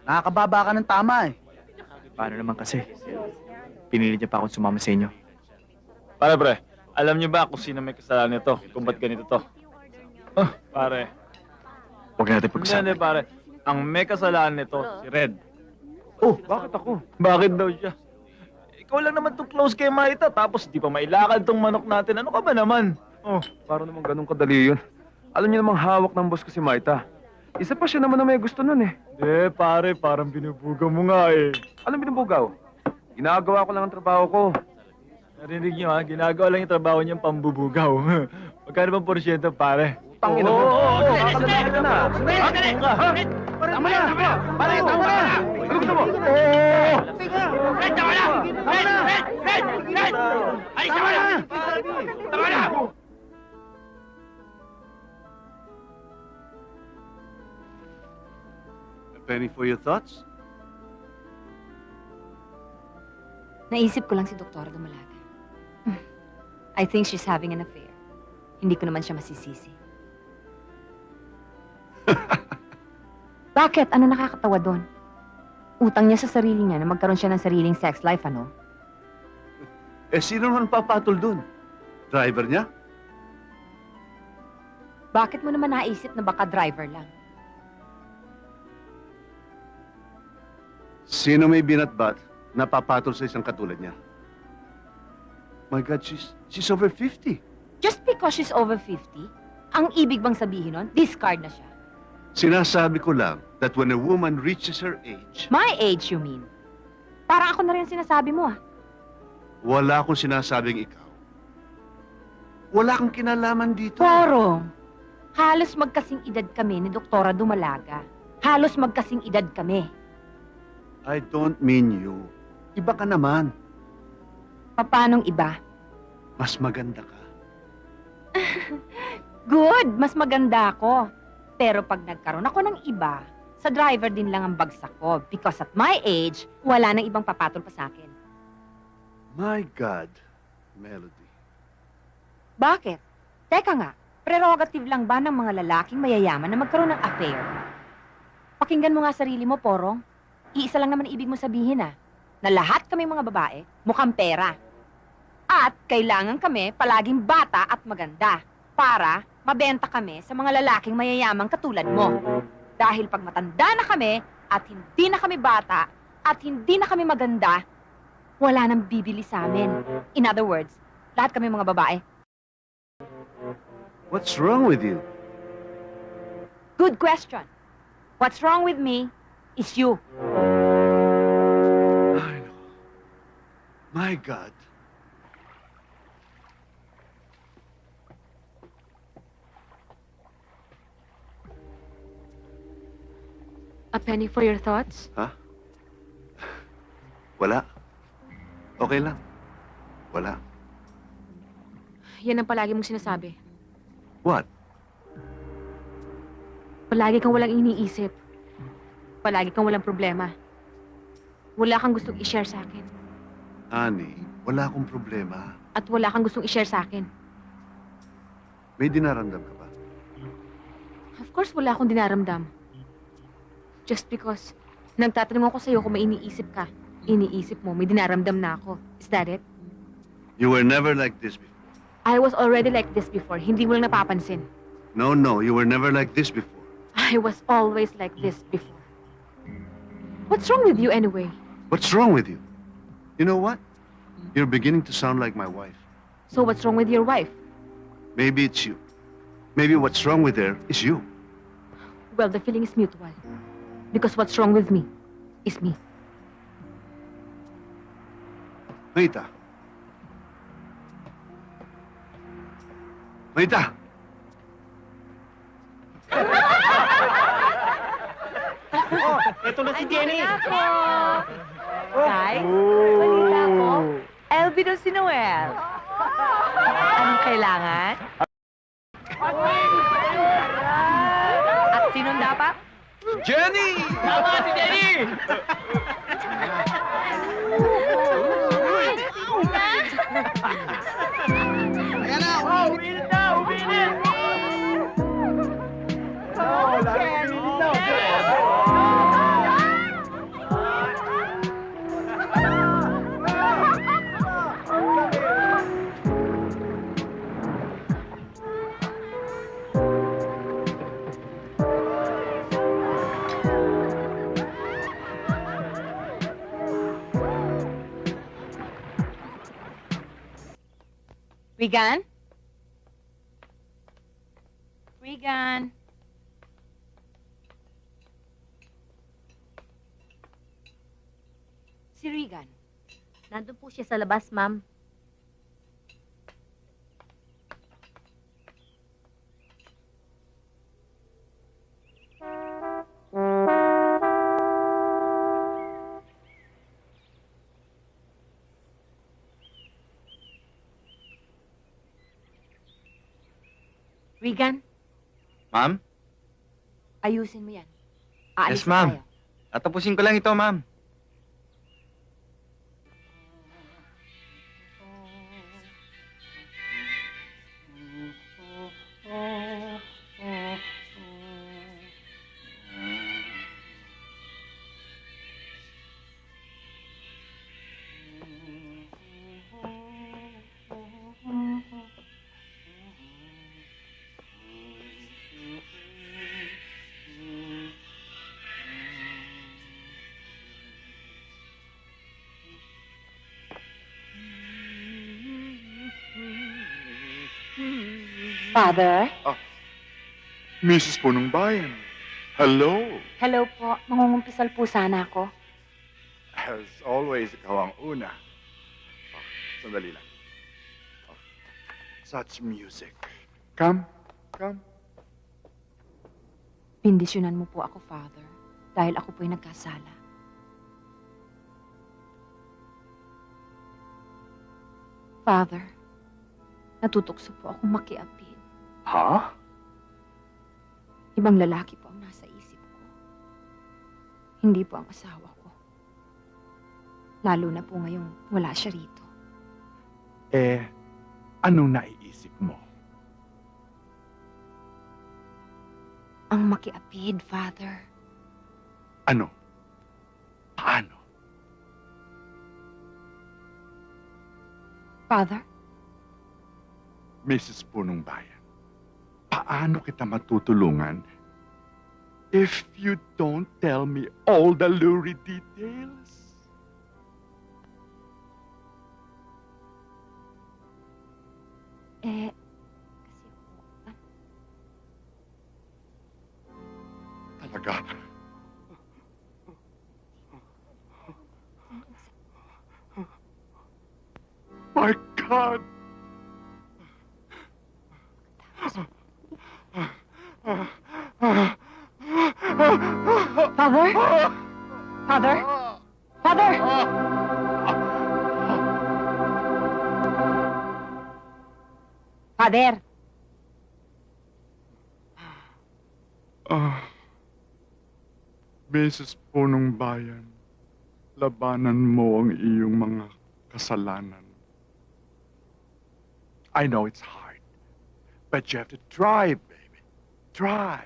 [SPEAKER 7] Nakakababa ka ng tama eh.
[SPEAKER 9] Paano naman kasi? Pinilit niya pa akong sumama sa inyo.
[SPEAKER 11] Pre, alam niyo ba kung sino may kasalanan nito? Kung ba't ganito to? Pare.
[SPEAKER 9] Huwag natin pag-usapan.
[SPEAKER 11] Hindi, pare. Ang may kasalanan nito, si Red.
[SPEAKER 7] Oh, bakit ako?
[SPEAKER 11] Bakit daw siya? Ikaw lang naman tong close kay Maita, tapos di pa mailakad tong manok natin. Ano ka ba naman?
[SPEAKER 6] Oh, para naman ganun kadali yun. Alam niyo namang hawak ng boss ko si Maita. Isa pa siya naman na may gusto nun eh.
[SPEAKER 11] Pare, parang binubugaw mo nga eh.
[SPEAKER 6] Anong binubugaw? Ginagawa ko lang ang trabaho ko.
[SPEAKER 11] Narinig niyo ha, ginagawa lang yung trabaho niyang pambubugaw. Magkano bang porsyento, pare?
[SPEAKER 6] Tangin na mo. Nakakalala ka na.
[SPEAKER 7] Tama na! Pare, tama na!
[SPEAKER 6] Ano gusto mo?
[SPEAKER 7] Red, tama na! Tama na! Red! Ay, tama na! Tama na!
[SPEAKER 2] A penny for your thoughts?
[SPEAKER 1] Naisip ko lang si Doktora Dumalaga. I think she's having an affair.
[SPEAKER 3] hindi ko naman siya masisisi. Bakit? Ano nakakatawa doon? Utang niya sa sarili niya na magkaroon siya ng sariling sex life, ano?
[SPEAKER 2] Eh, sino naman papatol dun? Driver niya?
[SPEAKER 3] Bakit mo naman naisip na baka driver lang?
[SPEAKER 2] Sino may binatbat na papatol sa isang katulad niya? My God, she's over 50.
[SPEAKER 3] Just because she's over 50, ang ibig bang sabihin nun, discard na siya?
[SPEAKER 2] Sinasabi ko lang that when a woman reaches her age,
[SPEAKER 3] My age, you mean? Parang ako na rin ang sinasabi mo, ah.
[SPEAKER 2] wala akong sinasabing ikaw. Wala kang kinalaman dito.
[SPEAKER 3] Porong, halos magkasing edad kami ni Doktora Dumalaga. Halos magkasing edad kami.
[SPEAKER 2] I don't mean you. Iba ka naman.
[SPEAKER 3] Papanong iba?
[SPEAKER 2] Mas maganda ka.
[SPEAKER 3] Good, mas maganda ako. Pero pag nagkaroon ako ng iba, sa driver din lang ang bagsak ko. Because at my age, wala nang ibang papatol pa sa akin.
[SPEAKER 2] My God, Melody.
[SPEAKER 3] Bakit? Teka nga, prerogative lang ba ng mga lalaking mayayaman na magkaroon ng affair? Pakinggan mo nga sarili mo, Porong. Iisa lang naman ibig mo sabihin, na lahat kami mga babae, mukhang pera. At kailangan kami palaging bata at maganda para mabenta kami sa mga lalaking mayayamang katulad mo. Dahil pag matanda na kami at hindi na kami bata at hindi na kami maganda, wala nang bibili sa amin. In other words, lahat kami mga babae.
[SPEAKER 2] What's wrong with you?
[SPEAKER 3] Good question. What's wrong with me is you.
[SPEAKER 2] I know. My God.
[SPEAKER 12] A penny for your thoughts?
[SPEAKER 2] Ha? Wala. Okay lang. Wala.
[SPEAKER 12] Yan ang palagi mong sinasabi.
[SPEAKER 2] What?
[SPEAKER 12] Palagi kang walang iniisip. Palagi kang walang problema. Wala kang gustong i-share sa akin.
[SPEAKER 2] Honey, wala akong problema.
[SPEAKER 12] At wala kang gustong i-share sa akin.
[SPEAKER 2] May dinaramdam ka ba?
[SPEAKER 12] Of course, wala akong dinaramdam. Just because nagtatanong ako sa'yo kung may iniisip ka. Iniisip mo, may dinaramdam na ako. Is that it?
[SPEAKER 2] You were never like this before.
[SPEAKER 12] I was already like this before. Hindi mo lang napapansin.
[SPEAKER 2] No, you were never like this before.
[SPEAKER 12] I was always like this before. What's wrong with you anyway?
[SPEAKER 2] What's wrong with you? You know what? You're beginning to sound like my wife.
[SPEAKER 12] So what's wrong with your wife?
[SPEAKER 2] Maybe it's you. Maybe what's wrong with her is you.
[SPEAKER 12] Well, the feeling is mutual. Because what's wrong with me is me.
[SPEAKER 2] Rita. Rita!
[SPEAKER 8] Oh, ito na si Jenny.
[SPEAKER 3] Guys, balita ko. Elvie daw si Noel. Anong kailangan? At sinong dapat?
[SPEAKER 8] Jenny! Tama si Jenny! Ayan na! Oh, uminit na! Uminit! Oh, uminit na!
[SPEAKER 3] Regan? Regan? Si Regan.
[SPEAKER 15] Nandun po siya sa labas, ma'am.
[SPEAKER 3] Regan,
[SPEAKER 16] Ma'am?
[SPEAKER 3] ayusin mo yan. Aalis
[SPEAKER 16] Yes, ma'am.
[SPEAKER 3] tayo.
[SPEAKER 16] Tatapusin ko lang ito, ma'am.
[SPEAKER 1] Father?
[SPEAKER 6] Mrs. Punong Bayan. Hello.
[SPEAKER 1] Hello po. Mangungumpisal po sana ako.
[SPEAKER 6] As always, ikaw ang una. Sandali lang. Such music. Come.
[SPEAKER 1] Bindisyonan mo po ako, Father, dahil ako po'y nagkasala. Father, natutukso po akong makiapid.
[SPEAKER 6] Ha?
[SPEAKER 1] Ibang lalaki po ang nasa isip ko. Hindi po ang asawa ko. Lalo na po ngayong wala siya rito.
[SPEAKER 6] Anong naiisip mo?
[SPEAKER 1] Ang makiapid, Father.
[SPEAKER 6] Ano? Paano?
[SPEAKER 1] Father?
[SPEAKER 6] Mrs. Punong Bayan, paano kita matutulungan if you don't tell me all the lurid details? Talaga? My God!
[SPEAKER 1] Father? Father? Father? Father?
[SPEAKER 6] Mrs. Punong Bayan, labanan mo ang iyong mga kasalanan. I know it's hard, but you have to try, baby. Try.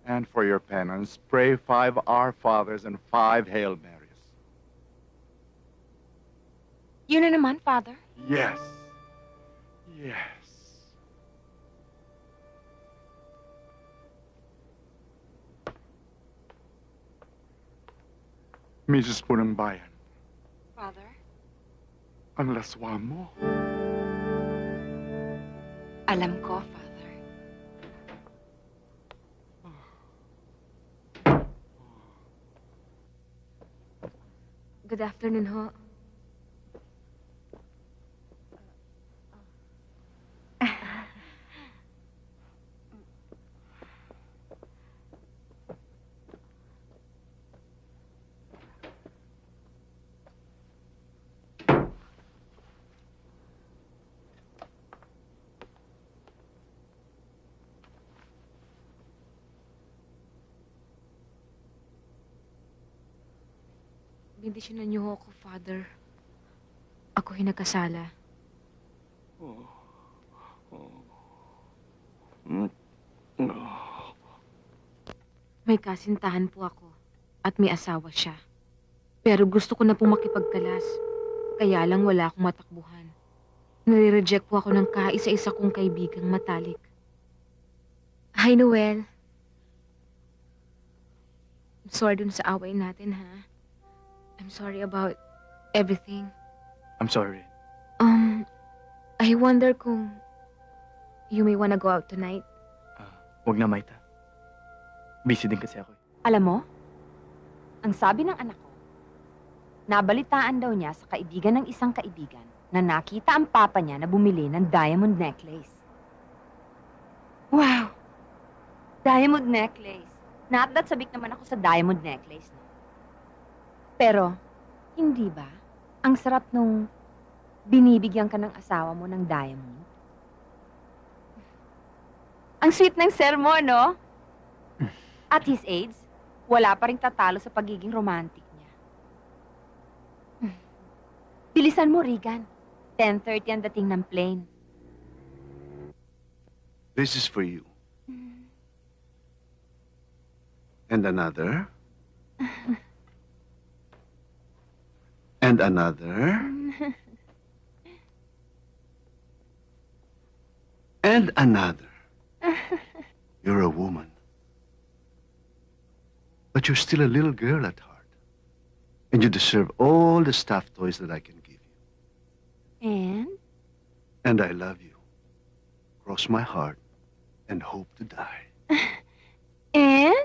[SPEAKER 6] And for your penance, pray 5 Our Fathers and 5 Hail Marys.
[SPEAKER 1] Yun na naman, Father.
[SPEAKER 6] Yes. Mrs. Punong Bayan,
[SPEAKER 1] Father?
[SPEAKER 6] ang laswa mo.
[SPEAKER 1] Alam ko, Father. Good afternoon, ho. Bindisyonan niyo ho ako, Father. Ako'y nagkasala. May kasintahan po ako at may asawa siya. Pero gusto ko na pong makipagkalas. Kaya lang wala akong matakbuhan. Nare-reject po ako ng kaisa-isa kong kaibigang matalik. Hi, Noel. I'm sorry dun sa away natin, ha? I'm sorry about everything.
[SPEAKER 9] I'm sorry.
[SPEAKER 1] I wonder kung you may wanna go out tonight.
[SPEAKER 9] Wag na, Maita. Busy din kasi ako.
[SPEAKER 1] Alam mo, ang sabi ng anak ko, nabalitaan daw niya sa kaibigan ng isang kaibigan na nakita ang papa niya na bumili ng diamond necklace. Wow! Diamond necklace. Not that sabik naman ako sa diamond necklace. No? Pero, hindi ba, ang sarap nung binibigyan ka ng asawa mo ng diamond? Ang sweet ng sermon, no? At his age, wala pa rin tatalo sa pagiging romantic niya. Bilisan mo, Regan. 10:30 ang dating ng plane.
[SPEAKER 2] This is for you. And another. And another. And another. You're a woman. But you're still a little girl at heart. And you deserve all the stuffed toys that I can give you.
[SPEAKER 1] And?
[SPEAKER 2] And I love you. cross my heart and hope to die.
[SPEAKER 1] And?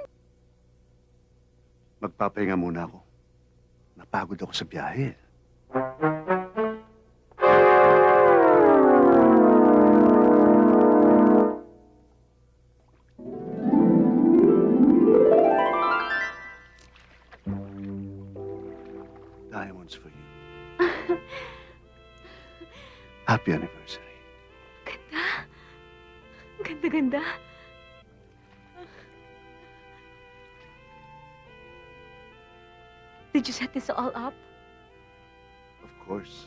[SPEAKER 2] Magpapahinga muna ako. Napagod ako sa biyahe. Diamonds for you. Happy anniversary.
[SPEAKER 3] Ganda-ganda. Did you set this all up?
[SPEAKER 2] Of course.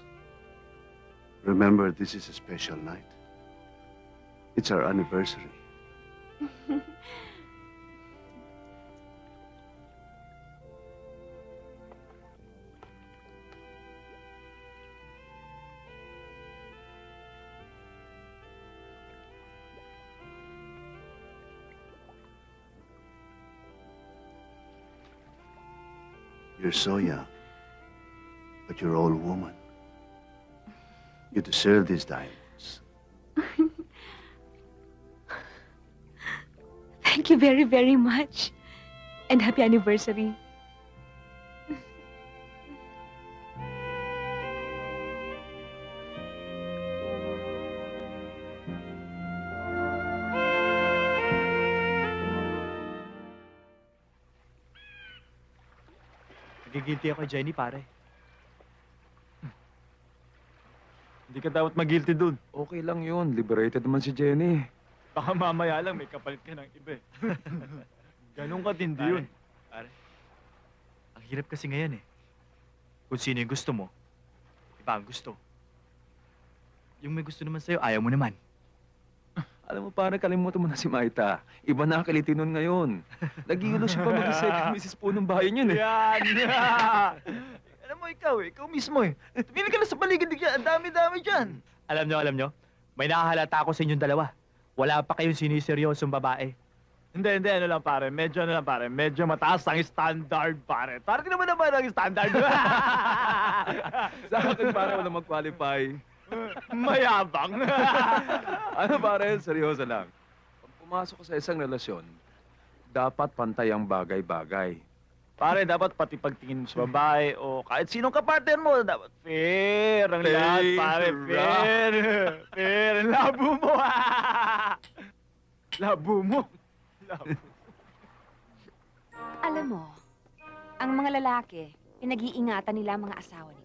[SPEAKER 2] Remember, this is a special night. It's our anniversary. You're so young, but you're all woman. You deserve these diamonds.
[SPEAKER 3] Thank you very, very much. And happy anniversary.
[SPEAKER 9] Nagigilty ako kay Jenny, pare. Hindi ka dapat mag-guilty dun.
[SPEAKER 11] Okay lang yun. Liberated naman si Jenny.
[SPEAKER 9] Baka mamaya lang may kapalit ka ng iba. Ganun katindi yun. Pare, ang hirap kasi ngayon eh. Kung sino yung gusto mo, iba ang gusto. Yung may gusto naman sa'yo, ayaw mo naman.
[SPEAKER 11] Alam mo, parang kalimutan mo na si Maita. Iba na ang kiliti nun ngayon. Nag-iulo siya pa mag-second Mrs. Punong bayan yun eh.
[SPEAKER 9] Yan! Alam mo, ikaw mismo eh. Tumili ka na sa paligid dyan. Ang dami-dami dyan. Alam nyo, may nakahalata ako sa inyong dalawa. Wala pa kayong siniseryosong babae. Hindi, ano lang pare. Medyo mataas ang standard, pare. Parang naman ang standard.
[SPEAKER 11] Sa akin, parang wala mag-qualify.
[SPEAKER 9] Mayabang.
[SPEAKER 11] Ano pare, seryoso lang. Pag pumasok ka sa isang relasyon, dapat pantay ang bagay-bagay.
[SPEAKER 9] Pare, dapat pati pagtingin mo sa babae o kahit sinong kapartner mo, dapat fair ang lahat, pare. Fair. Fair. Labo mo. Labo mo.
[SPEAKER 1] Alam mo, ang mga lalaki, pinag-iingatan nila ang mga asawa nila.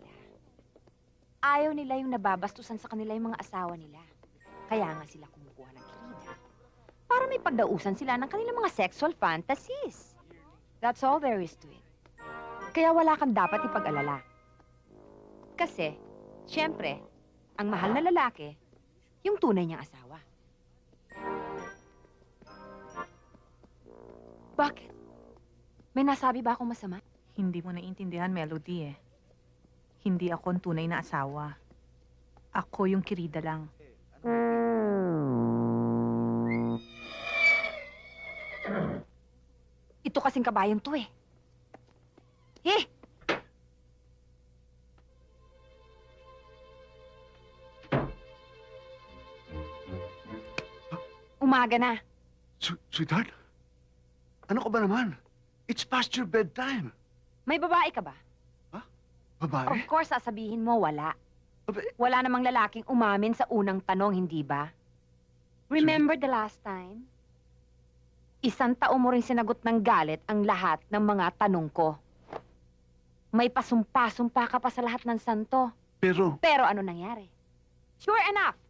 [SPEAKER 1] Ayaw nila yung nababastusan sa kanila yung mga asawa nila. Kaya nga sila kumukuha ng kirida. Para may pagdausan sila ng kanilang mga sexual fantasies. That's all there is to it. Kaya wala kang dapat ipag-alala. Kasi, siyempre, ang mahal na lalaki, yung tunay niyang asawa. Bakit? May nasabi ba akong masama?
[SPEAKER 5] Hindi mo naiintindihan, Melody eh. Hindi ako ang tunay na asawa. Ako yung kirida lang.
[SPEAKER 1] Ito kasing kabayan to eh. Eh! Umaga na.
[SPEAKER 2] Sweetheart? Ano ka ba naman? It's past your bedtime.
[SPEAKER 1] May babae ka ba?
[SPEAKER 2] Babae?
[SPEAKER 1] Of course, sasabihin mo, wala. Wala namang lalaking umamin sa unang tanong, hindi ba? Remember the last time? Isang taon mo rin sinagot ng galit ang lahat ng mga tanong ko. May pasumpa-sumpa ka pa sa lahat ng santo.
[SPEAKER 2] Pero
[SPEAKER 1] ano nangyari? Sure enough,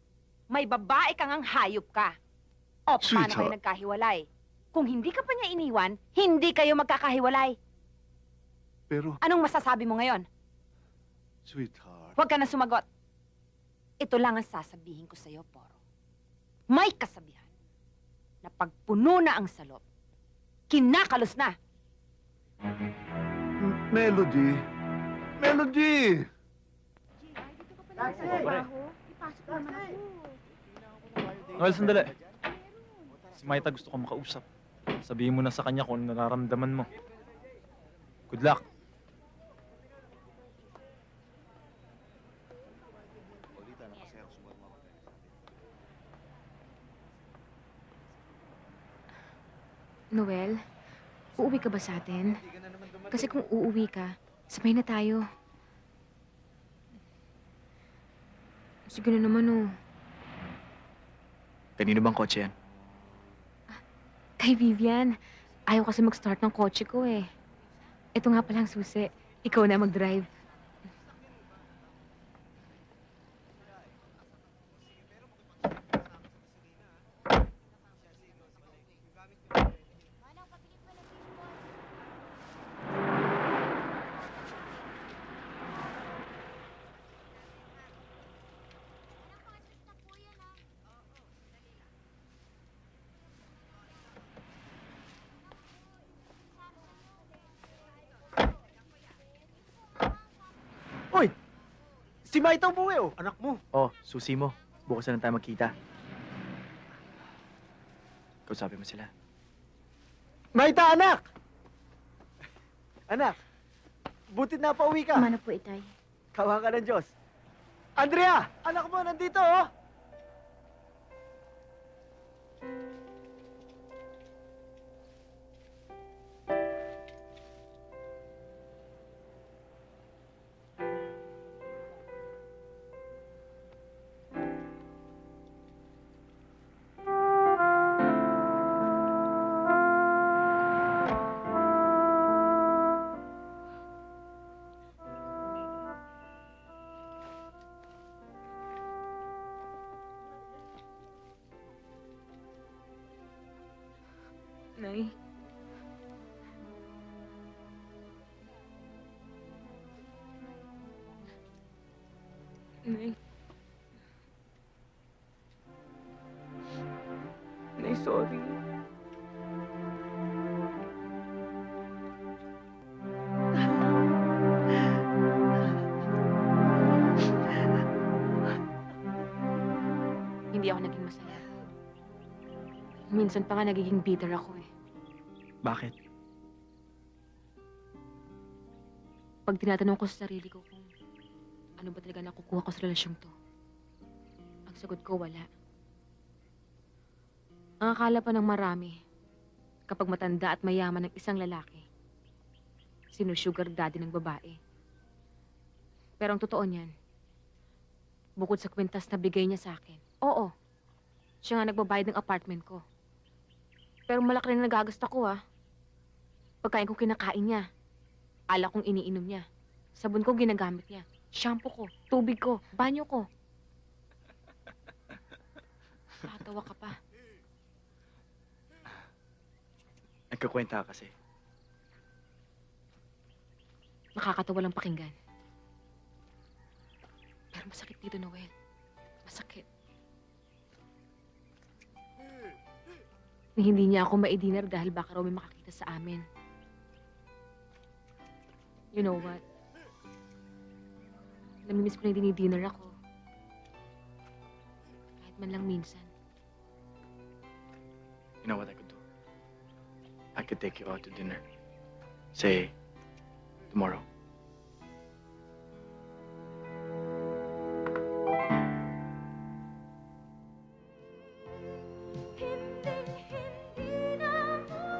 [SPEAKER 1] may babae kang ang hayop ka. O, paano kayo nagkahiwalay? Kung hindi ka pa niya iniwan, hindi kayo magkakahiwalay.
[SPEAKER 2] Pero
[SPEAKER 1] Anong masasabi mo ngayon?
[SPEAKER 2] Sweetheart.
[SPEAKER 1] Huwag ka na sumagot. Ito lang ang sasabihin ko sa'yo, Poro. May kasabihan na pagpuno na ang salop, kinakalos na.
[SPEAKER 2] Melody. Melody!
[SPEAKER 9] Noel, sandali. Si Maita gusto ko makausap. Sabihin mo na sa kanya kung nararamdaman mo. Good luck.
[SPEAKER 3] Noel, uuwi ka ba sa atin? Kasi kung uuwi ka, sabay na tayo. Sige na naman, oh.
[SPEAKER 11] Kanino bang kotse yan?
[SPEAKER 3] Kay Vivian, ayaw kasi mag-start ng kotse ko, eh. Ito nga palang susi. Ikaw na mag-drive.
[SPEAKER 9] Uy! Si Maita umuwi, oh.
[SPEAKER 7] Anak mo.
[SPEAKER 9] Oh, susi mo. Bukas na lang tayo magkita. Kausapin mo sila.
[SPEAKER 7] Maita, anak! Anak, butit na pauwi ka.
[SPEAKER 15] Mana po, itay.
[SPEAKER 7] Kawa ka ng Diyos. Andrea! Anak mo, nandito, oh!
[SPEAKER 3] Nay. Nay. Nay, sorry. Hindi ako naging masaya. Minsan pa nga nagiging bitter ako, eh.
[SPEAKER 9] Bakit?
[SPEAKER 3] Pag tinatanong ko sa sarili ko kung ano ba talaga nakukuha ko sa relasyong to, ang sagot ko, wala. Ang akala pa ng marami, kapag matanda at mayaman ng isang lalaki, sinusugar daddy ng babae. Pero ang totoo niyan, bukod sa kwintas na bigay niya sa akin, oo, siya nga nagbabayad ng apartment ko. Pero malaki rin nagagasta ko, ah. Pagkain ko kinakain niya. Alak kong iniinom niya. Sabon ko ginagamit niya. Shampoo ko, tubig ko, banyo ko. Tatawa ka pa.
[SPEAKER 9] Nagkakwenta ka kasi.
[SPEAKER 3] Nakakatawa lang pakinggan. Pero masakit dito, Noel. Masakit. Na hindi niya ako ma-dinner dahil baka raw may makakita sa amin. You know what? Namimiss ko na yung dinner ako. Kahit man lang minsan.
[SPEAKER 9] You know what I could do? I could take you out to dinner. Say, tomorrow.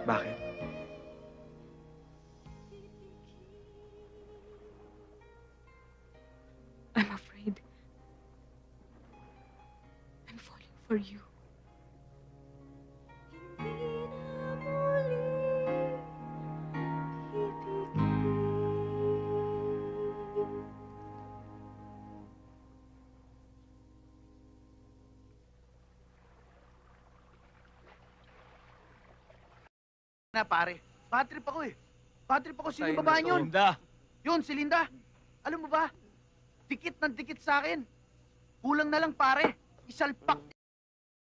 [SPEAKER 9] Bakit?
[SPEAKER 3] I'm afraid. I'm falling for you.
[SPEAKER 7] Na, pare. Bad trip ako, eh. Bad trip ako. Sino yung babae yun?
[SPEAKER 11] Linda.
[SPEAKER 7] Yun, si Linda. Alam mo ba? Dikit ng dikit sa akin. Kulang na lang, pare. Isalpak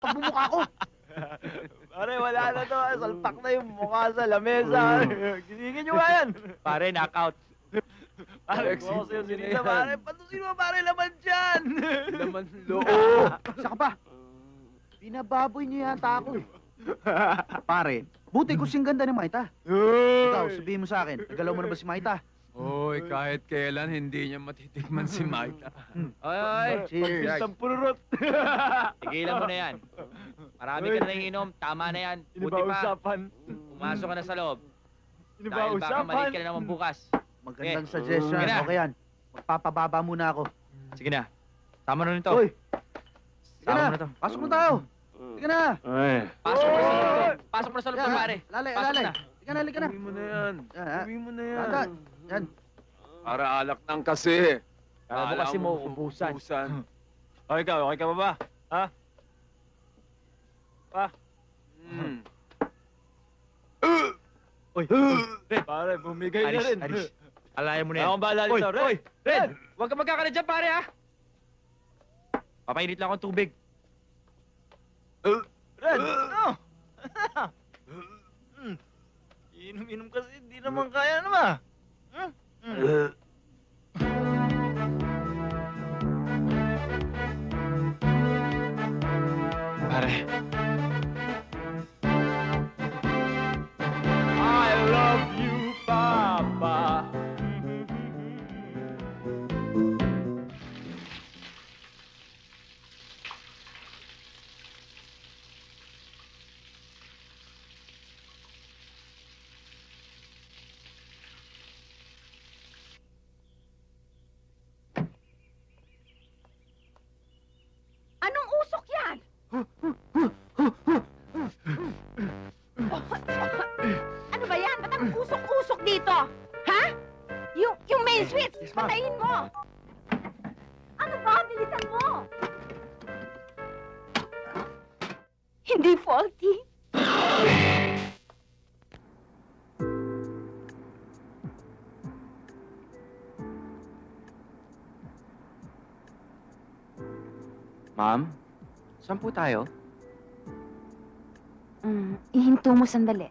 [SPEAKER 7] pagbumukha ko.
[SPEAKER 9] Pare, wala na to. Salpak na yung mukha sa lamesa. Gisingin nyo nga yan. Pare, knockout. Pare, gusto ko sa'yo sinita, pare. Patusin mo, pare, laman dyan.
[SPEAKER 11] Laman loob.
[SPEAKER 7] Saka pa, binababoy niyo yata ako, eh. Pare, buti ko sing ganda ni Maita. Ikaw, sabihin mo sa akin, nagalaw mo na ba si Maita?
[SPEAKER 11] Hoy, kahit kailan hindi niya matitikman si Maita. Ay,
[SPEAKER 7] Cheers.
[SPEAKER 9] Pagpintang pururot. Tigilan mo na yan. Marami ka na naiinom. Tama na yan. Buti pa. Pumasok ka na sa loob.
[SPEAKER 7] Ano ba,
[SPEAKER 9] Dahil baka
[SPEAKER 7] usapan?
[SPEAKER 9] maliit ka na naman bukas.
[SPEAKER 7] Magandang
[SPEAKER 9] Okay.
[SPEAKER 7] suggestion.
[SPEAKER 9] Sige na.
[SPEAKER 7] Okay yan. Magpapababa muna ako.
[SPEAKER 9] Sige na. Tama na nito.
[SPEAKER 7] Hoy! Sige
[SPEAKER 9] Tama
[SPEAKER 7] na.
[SPEAKER 9] mo na to.
[SPEAKER 7] Pasok na tayo. Sige na.
[SPEAKER 9] Pasok mo na sa loob. Pasok mo na sa loob,
[SPEAKER 7] Yan,
[SPEAKER 9] pare.
[SPEAKER 7] Lalay,
[SPEAKER 9] Pasok
[SPEAKER 7] lalay.
[SPEAKER 9] na.
[SPEAKER 7] Sige na, halika na.
[SPEAKER 11] Uwi mo na yan.
[SPEAKER 7] Uwi
[SPEAKER 11] mo na yan.
[SPEAKER 7] Yan. Yan.
[SPEAKER 11] Para alak nang kasi.
[SPEAKER 9] Kala mo kasi mo, ubusan.
[SPEAKER 11] Okay ka ba ba? Ha? Pa?
[SPEAKER 9] Uy,
[SPEAKER 11] Pare, bumigay na
[SPEAKER 9] Aris,
[SPEAKER 11] rin.
[SPEAKER 9] Aris. Alayan mo na yan.
[SPEAKER 11] Akong bahala dito, Red.
[SPEAKER 9] Oy, Red! Huwag ka magkakalat dyan, pare, ha? Papainit lang akong tubig.
[SPEAKER 8] Red, ano? Inom-inom kasi, hindi naman kaya naman.
[SPEAKER 11] Pare. I love you, Papa.
[SPEAKER 1] Anong usok yan? Ano ba yan? Ba't ang usok-usok dito? Ha? Yung main switch, patayin mo! Ano ba? Bilisan mo! Hindi faulty.
[SPEAKER 16] Ma'am, saan po tayo?
[SPEAKER 1] Ihinto mo sandali.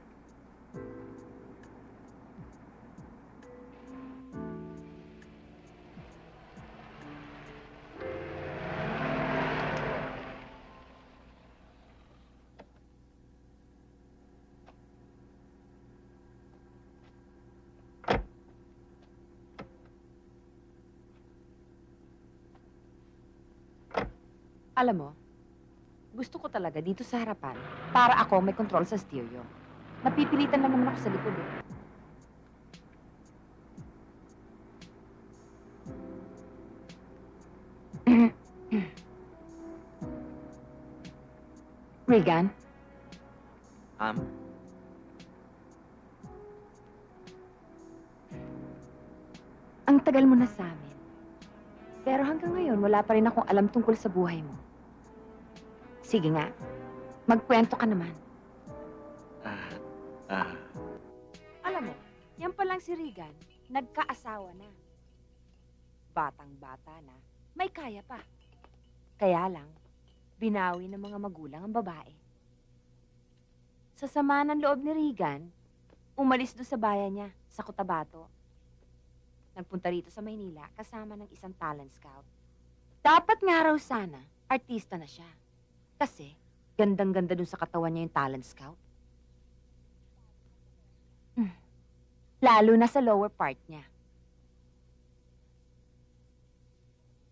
[SPEAKER 1] Alam mo, gusto ko talaga dito sa harapan para ako may control sa stereo. Napipilitan lang naman ako sa likod eh. Regan,
[SPEAKER 16] Ma'am?
[SPEAKER 1] ang tagal mo na sa amin. Pero hanggang ngayon, wala pa rin akong alam tungkol sa buhay mo. Sige nga, magkwento ka naman. Alam mo, yan palang si Regan, nagkaasawa na. Batang-bata na, may kaya pa. Kaya lang, binawi ng mga magulang ang babae. Sa sama ng loob ni Regan, umalis doon sa bayan niya, sa Cotabato. Nagpunta rito sa Maynila kasama ng isang talent scout. Dapat nga raw sana, artista na siya. Kasi, gandang-ganda dun sa katawan niya yung talent scout. Lalo na sa lower part niya.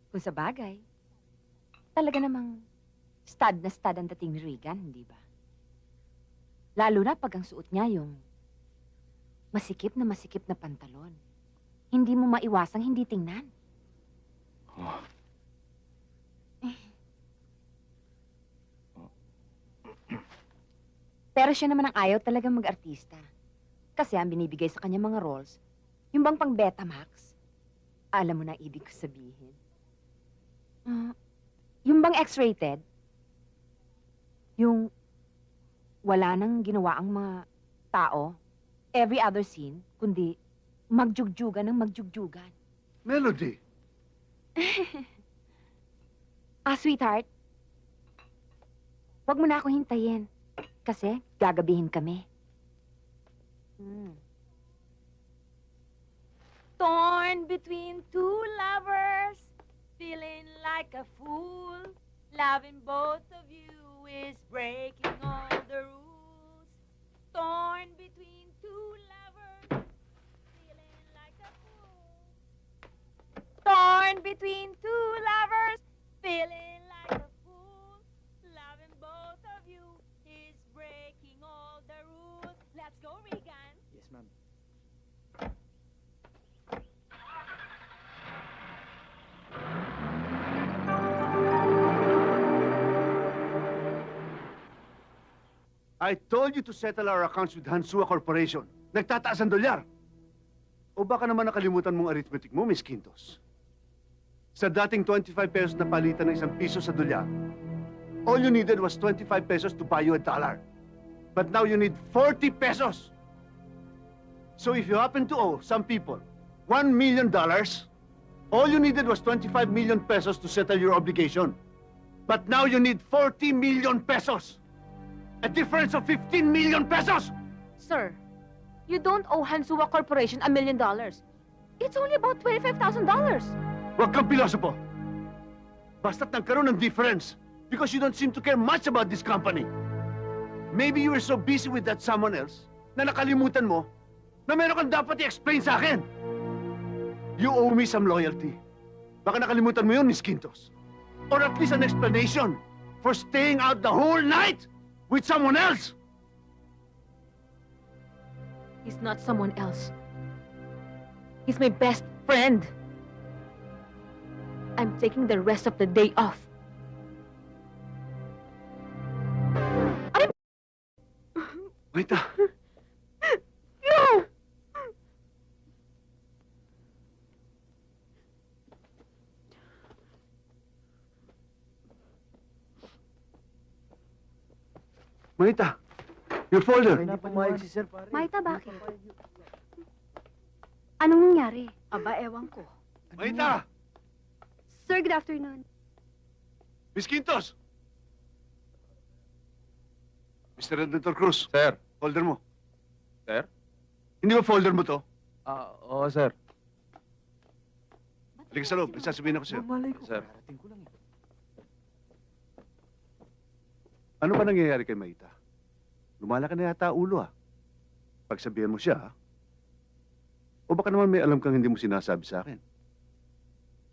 [SPEAKER 1] Kung sa bagay, talaga namang stud na stud ang dating ni Regan, hindi ba? Lalo na pag ang suot niya yung masikip na pantalon. Hindi mo maiwasang hindi tingnan. Pero siya naman ang ayaw talagang mag-artista. Kasi ang binibigay sa kanya mga roles, yung bang pang Betamax, alam mo na ibig ko sabihin. Yung bang X-rated, yung wala nang ginawa ang mga tao, every other scene, kundi magjugjugan ng magjugjugan.
[SPEAKER 2] Melody!
[SPEAKER 1] Sweetheart, wag mo na ako hintayin. Kasi gagabihin kami. Torn between two lovers, feeling like a fool. Loving both of you is breaking all the rules. Torn between two lovers, feeling like a fool. Torn between two lovers, feeling like a fool. Loving both of you is breaking all the rules. Let's go!
[SPEAKER 2] I told you to settle our accounts with Hansua Corporation. Nagtataas ang dolyar. O baka naman nakalimutan mong arithmetic mo, Miss Quintos. Sa dating 25 pesos na palitan ng 1 piso sa dolyar, all you needed was 25 pesos to buy you $1. But now you need 40 pesos. So if you happen to owe some people $1 million, all you needed was 25 million pesos to settle your obligation. But now you need 40 million pesos. A difference of 15 million pesos!
[SPEAKER 12] Sir, you don't owe Hansua Corporation $1 million. It's only about $25,000.
[SPEAKER 2] Huwag kang pilosopo. Basta't nagkaroon ng difference because you don't seem to care much about this company. Maybe you were so busy with that someone else na nakalimutan mo na meron kang dapat i-explain sa akin. You owe me some loyalty. Baka nakalimutan mo yun, Miss Quintos. Or at least an explanation for staying out the whole night with someone else.
[SPEAKER 12] He's not someone else. He's my best friend. I'm taking the rest of the day off.
[SPEAKER 2] Maita.
[SPEAKER 12] No!
[SPEAKER 2] Maita, your folder.
[SPEAKER 17] Maita, bakit? Anong nangyari?
[SPEAKER 14] Aba, ewan ko.
[SPEAKER 2] Maita!
[SPEAKER 17] Sir, good afternoon.
[SPEAKER 2] Miss Quintos! Mr. Redentor Cruz.
[SPEAKER 11] Sir.
[SPEAKER 2] Folder mo.
[SPEAKER 11] Sir?
[SPEAKER 2] Hindi ba folder mo to?
[SPEAKER 11] Oo, sir.
[SPEAKER 2] Halika sa loob. Sasabihin ako sa'yo.
[SPEAKER 11] Sir.
[SPEAKER 2] Ano ba nangyayari kay Maita? Lumalaki na yata ulo, ha? Pagsabihan mo siya, ha? O baka naman may alam kang hindi mo sinasabi sa akin?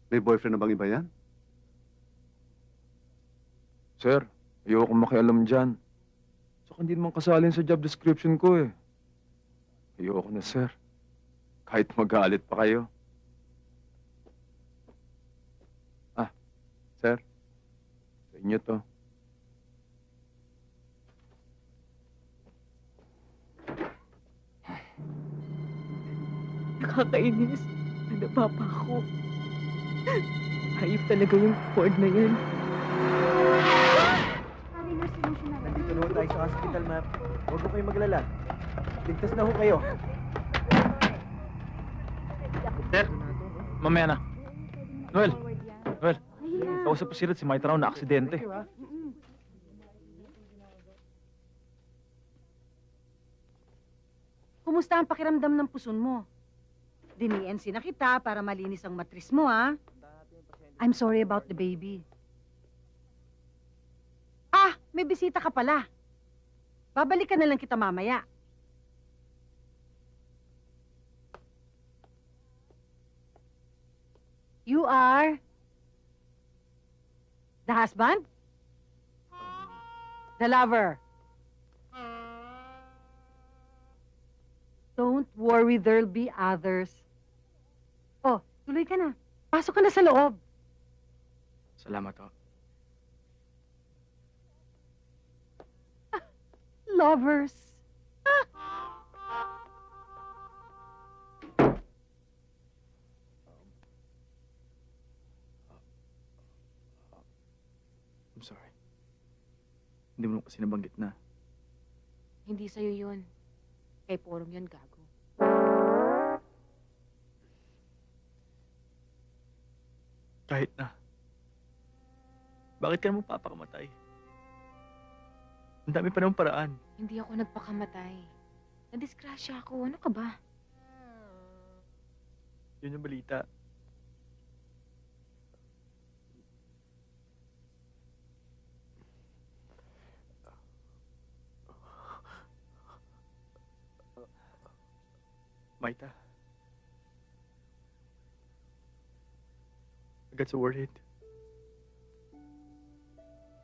[SPEAKER 2] May boyfriend na bang iba yan?
[SPEAKER 11] Sir, ayoko makialam dyan. Saka hindi naman kasalin sa job description ko eh. Ayoko na, sir. Kahit magalit pa kayo. Sir. Sa inyo to.
[SPEAKER 3] Nakakainis. Nadapa pa ako. Hayop talaga yung Ford na yan.
[SPEAKER 13] Nandito na ho tayo sa hospital, ma'am. Huwag ho kayong maglala. Ligtas na ho kayo.
[SPEAKER 9] Sir, mamaya na. Noel! Noel! Kausap po si Ruth, si Maita raw na aksidente.
[SPEAKER 14] Kumusta ang pakiramdam ng puson mo? Diniensi na kita para malinis ang matris mo, ha? I'm sorry about the baby. Ah, may bisita ka pala. Babalikan na lang kita mamaya. You are the husband? The lover? Don't worry, there'll be others. Oh, tuloy ka na. Pasok ka na sa loob.
[SPEAKER 9] Salamat ho.
[SPEAKER 14] Lovers.
[SPEAKER 9] I'm sorry. Hindi mo kasi nabanggit na.
[SPEAKER 12] Hindi sa'yo yun. Kay Porong yun, gago.
[SPEAKER 9] Kahit na. Bakit ka naman papakamatay? Ang dami pa naman paraan.
[SPEAKER 12] Hindi ako nagpakamatay. Nadisgrasya ako. Ano ka ba?
[SPEAKER 9] Yun yung balita. Maita. I got so worried.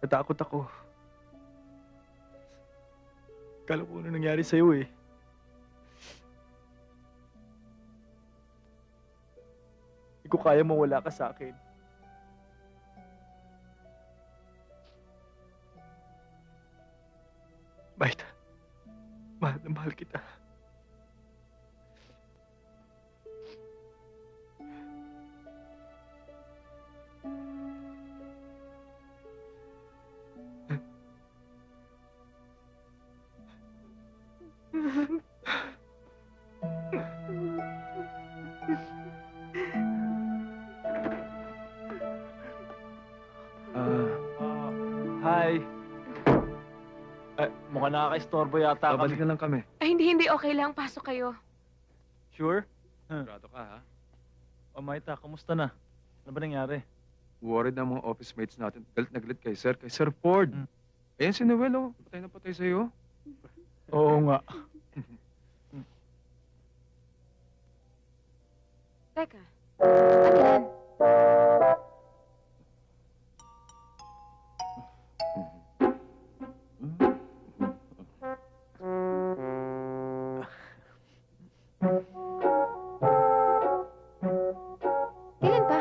[SPEAKER 9] Natakot ako. Kala ko ano nangyari sa'yo eh. Hindi ko kaya mawala ka sa akin. Maita.
[SPEAKER 11] Mahal na mahal kita.
[SPEAKER 18] Hi. Mukhang nakaka-istorbo yata kami.
[SPEAKER 11] Babalik na lang kami.
[SPEAKER 12] Ay, hindi. Okay lang. Pasok kayo.
[SPEAKER 18] Sure?
[SPEAKER 11] Sigurado ka, ha?
[SPEAKER 18] O, Maita, kamusta na? Ano ba nangyari?
[SPEAKER 11] Worried na mga office mates natin. Galit na galit kay Sir Ford. Ayan si Noel, oh. Patay na patay sa'yo.
[SPEAKER 18] Oo nga.
[SPEAKER 12] Teka. Ano yan? Kailan pa?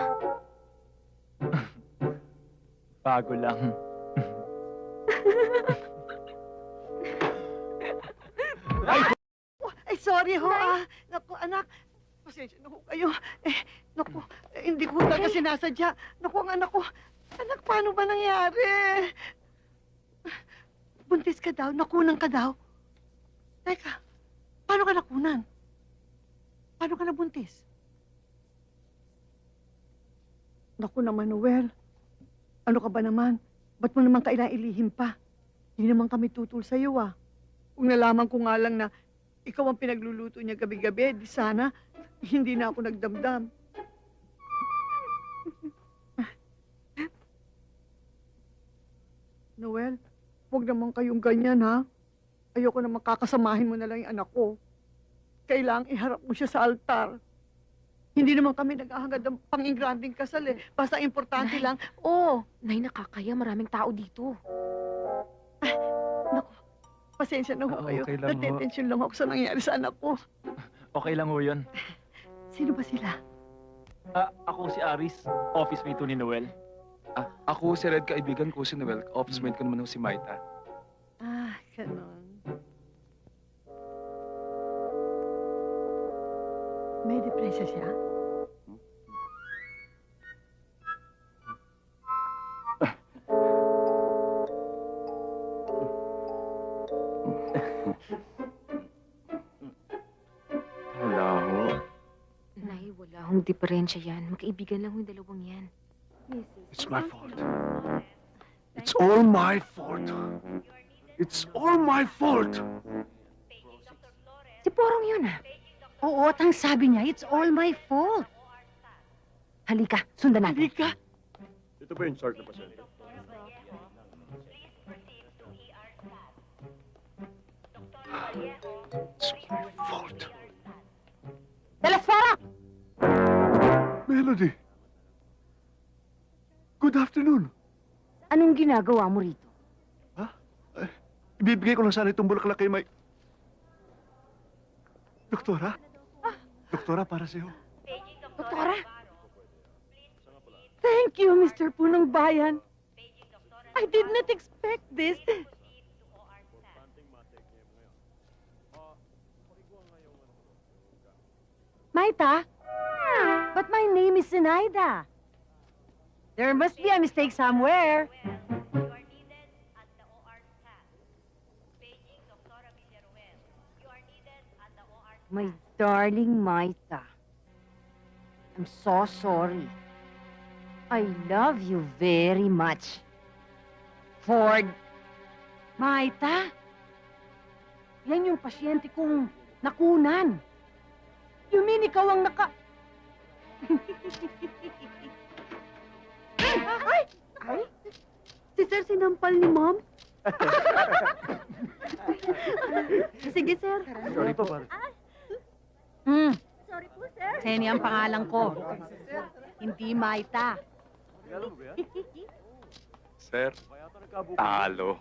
[SPEAKER 18] Bago lang.
[SPEAKER 14] Ay, sorry ho, Naku, anak. Pasensya na ho kayo. Naku, hindi ko talaga sinasadya. Naku, ang anak ko. Anak, paano ba nangyari? Buntis ka daw? Nakunan ka daw? Teka, paano ka nakunan? Paano ka nabuntis? Naku naman, Noel. Ano ka ba naman? Ba't mo naman kailangan ilihim pa? Hindi naman kami tutul sa'yo, Kung nalaman ko nga lang na ikaw ang pinagluluto niya gabi-gabi, di sana hindi na ako nagdamdam. Noel, huwag naman kayong ganyan, ha? Ayoko na makakasamahin mo na lang yung anak ko. Kailangang iharap mo siya sa altar. Hindi naman kami naghahangad ng pang-ingranding kasal, Basta importante lang,
[SPEAKER 12] Nay, nakakaya. Maraming tao dito.
[SPEAKER 14] Naku, pasensya na ho kayo.
[SPEAKER 18] okay lang ho.
[SPEAKER 14] Natetensyon lang ako sa nangyari sa anak ko.
[SPEAKER 18] Okay lang ho yun.
[SPEAKER 14] Sino ba sila?
[SPEAKER 18] Ako si Aris, office mate ni Noel.
[SPEAKER 11] Ako si Red, kaibigan ko si Noel. Office mate ko naman ho si Maita.
[SPEAKER 14] Ganon. May depresya siya?
[SPEAKER 11] Wala ho.
[SPEAKER 12] Nay, wala hong diferensya yan. Magkaibigan lang yung dalawang yan.
[SPEAKER 2] It's my fault. It's all my fault. It's all my fault.
[SPEAKER 1] Si Porong yun,
[SPEAKER 14] Oo, at ang sabi niya, it's all my fault.
[SPEAKER 1] Halika, sundan natin.
[SPEAKER 14] Halika.
[SPEAKER 8] Ito ba yung chart na pasensya?
[SPEAKER 2] It's my fault.
[SPEAKER 1] Telesfora!
[SPEAKER 2] Melody. Good afternoon.
[SPEAKER 1] Anong ginagawa mo rito?
[SPEAKER 2] Ibibigay ko lang sana itong bulaklak kay May... Doktora? Doktora, para sa'yo.
[SPEAKER 1] Doktora?
[SPEAKER 14] Thank you, Mr. Punong Bayan. I did not expect this.
[SPEAKER 1] Maita? But my name is Sinaida. There must be a mistake somewhere. My darling Maita, I'm so sorry. I love you very much. Ford. Maita, yan yung pasyente kong nakunan. You mean ikaw ang
[SPEAKER 14] Ay! Si Sir sinampal ni Mom? Sige, Sir.
[SPEAKER 8] Sorry po, pare.
[SPEAKER 14] Sorry po, Sir. Seni ang pangalan ko. Hindi Maita.
[SPEAKER 11] Sir, talo.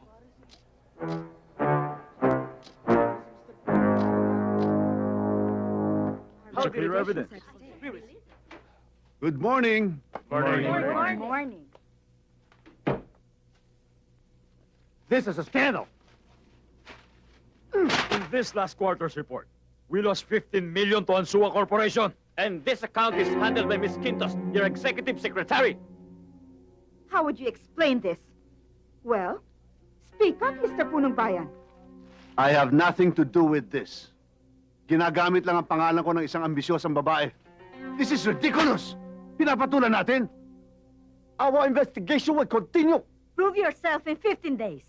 [SPEAKER 8] It's a clear evidence.
[SPEAKER 2] Good morning.
[SPEAKER 14] Good morning.
[SPEAKER 8] This is a scandal.
[SPEAKER 18] is this last quarter's report? We lost 15 million to Ansua Corporation. And this account is handled by Miss Quintos, your executive secretary.
[SPEAKER 19] How would you explain this? Well, speak up, Mr. Punong Bayan.
[SPEAKER 2] I have nothing to do with this. Ginagamit lang ang pangalan ko ng isang ambisyosang babae. This is ridiculous! Pinapatulan natin!
[SPEAKER 13] Our investigation will continue.
[SPEAKER 19] Prove yourself in 15 days.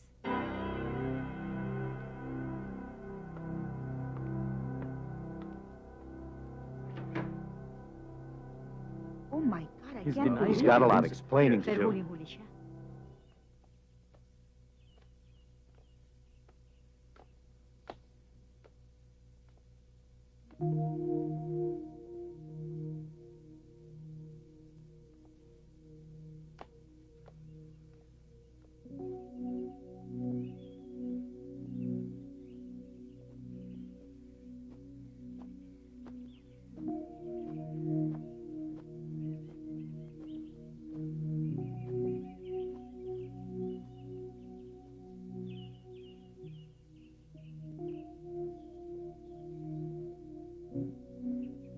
[SPEAKER 19] Oh my God, I can't believe
[SPEAKER 8] He's got a lot of
[SPEAKER 19] it.
[SPEAKER 8] explaining to
[SPEAKER 19] Pero
[SPEAKER 8] do.
[SPEAKER 19] huling-huli siya.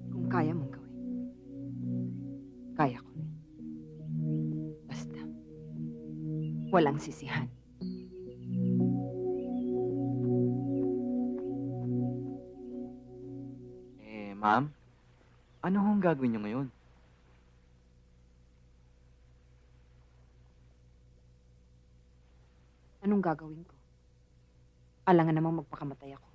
[SPEAKER 1] Kung kaya mong gawin, kaya ko rin. Basta, walang sisihan.
[SPEAKER 16] Ma'am, ano hong gagawin niyo ngayon?
[SPEAKER 1] Anong gagawin ko? Alangan namang magpakamatay ako.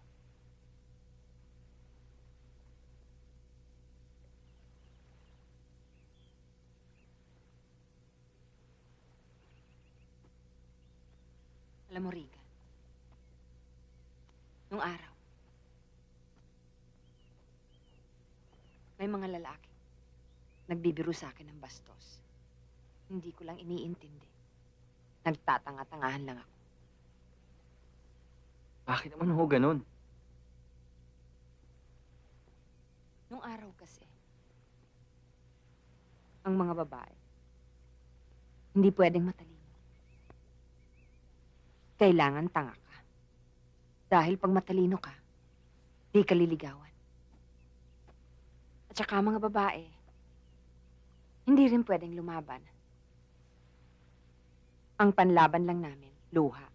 [SPEAKER 1] Alam mo, Riga, nung araw, may mga lalaki nagbibiro sa akin ng bastos. Hindi ko lang iniintindi. Nagtatanga-tangahan lang ako.
[SPEAKER 16] Bakit naman ho ganun?
[SPEAKER 1] Nung araw kasi, ang mga babae, hindi pwedeng matalino. Kailangan tanga ka. Dahil pag matalino ka, di ka liligawan. At saka mga babae, hindi rin pwedeng lumaban. Ang panlaban lang namin, luha.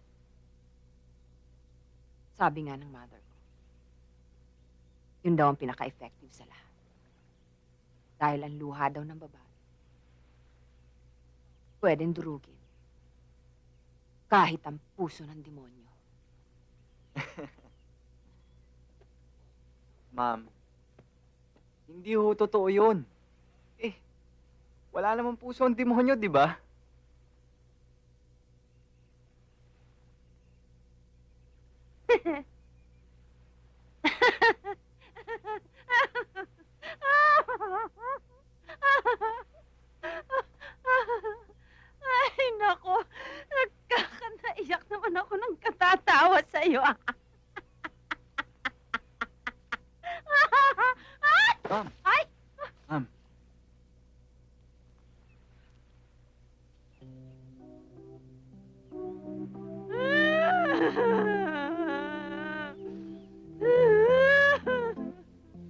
[SPEAKER 1] Sabi nga ng mother ko, yun daw ang pinaka-effective sa lahat. Dahil ang luha daw ng babae, pwedeng durugin. Kahit ang puso ng demonyo.
[SPEAKER 16] Ma'am, hindi ho totoo yun. Wala namang puso ang demonyo, di ba?
[SPEAKER 19] Ay, nako. Nagkakanaiyak naman ako ng katatawa sa'yo.
[SPEAKER 16] Ma'am.
[SPEAKER 19] Ay!
[SPEAKER 16] Ma'am.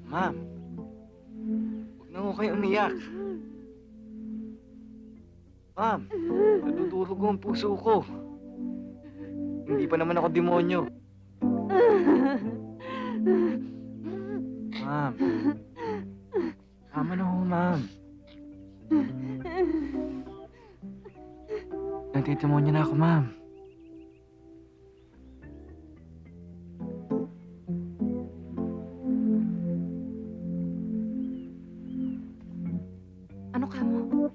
[SPEAKER 16] Ma'am. Huwag na ho kayo umiyak. Ma'am, nadudurog ang puso ko. Hindi pa naman ako demonyo. Ma'am. Tama na ho, ma'am. Nagtidemonyo na ako, ma'am.
[SPEAKER 1] Ano ka mo?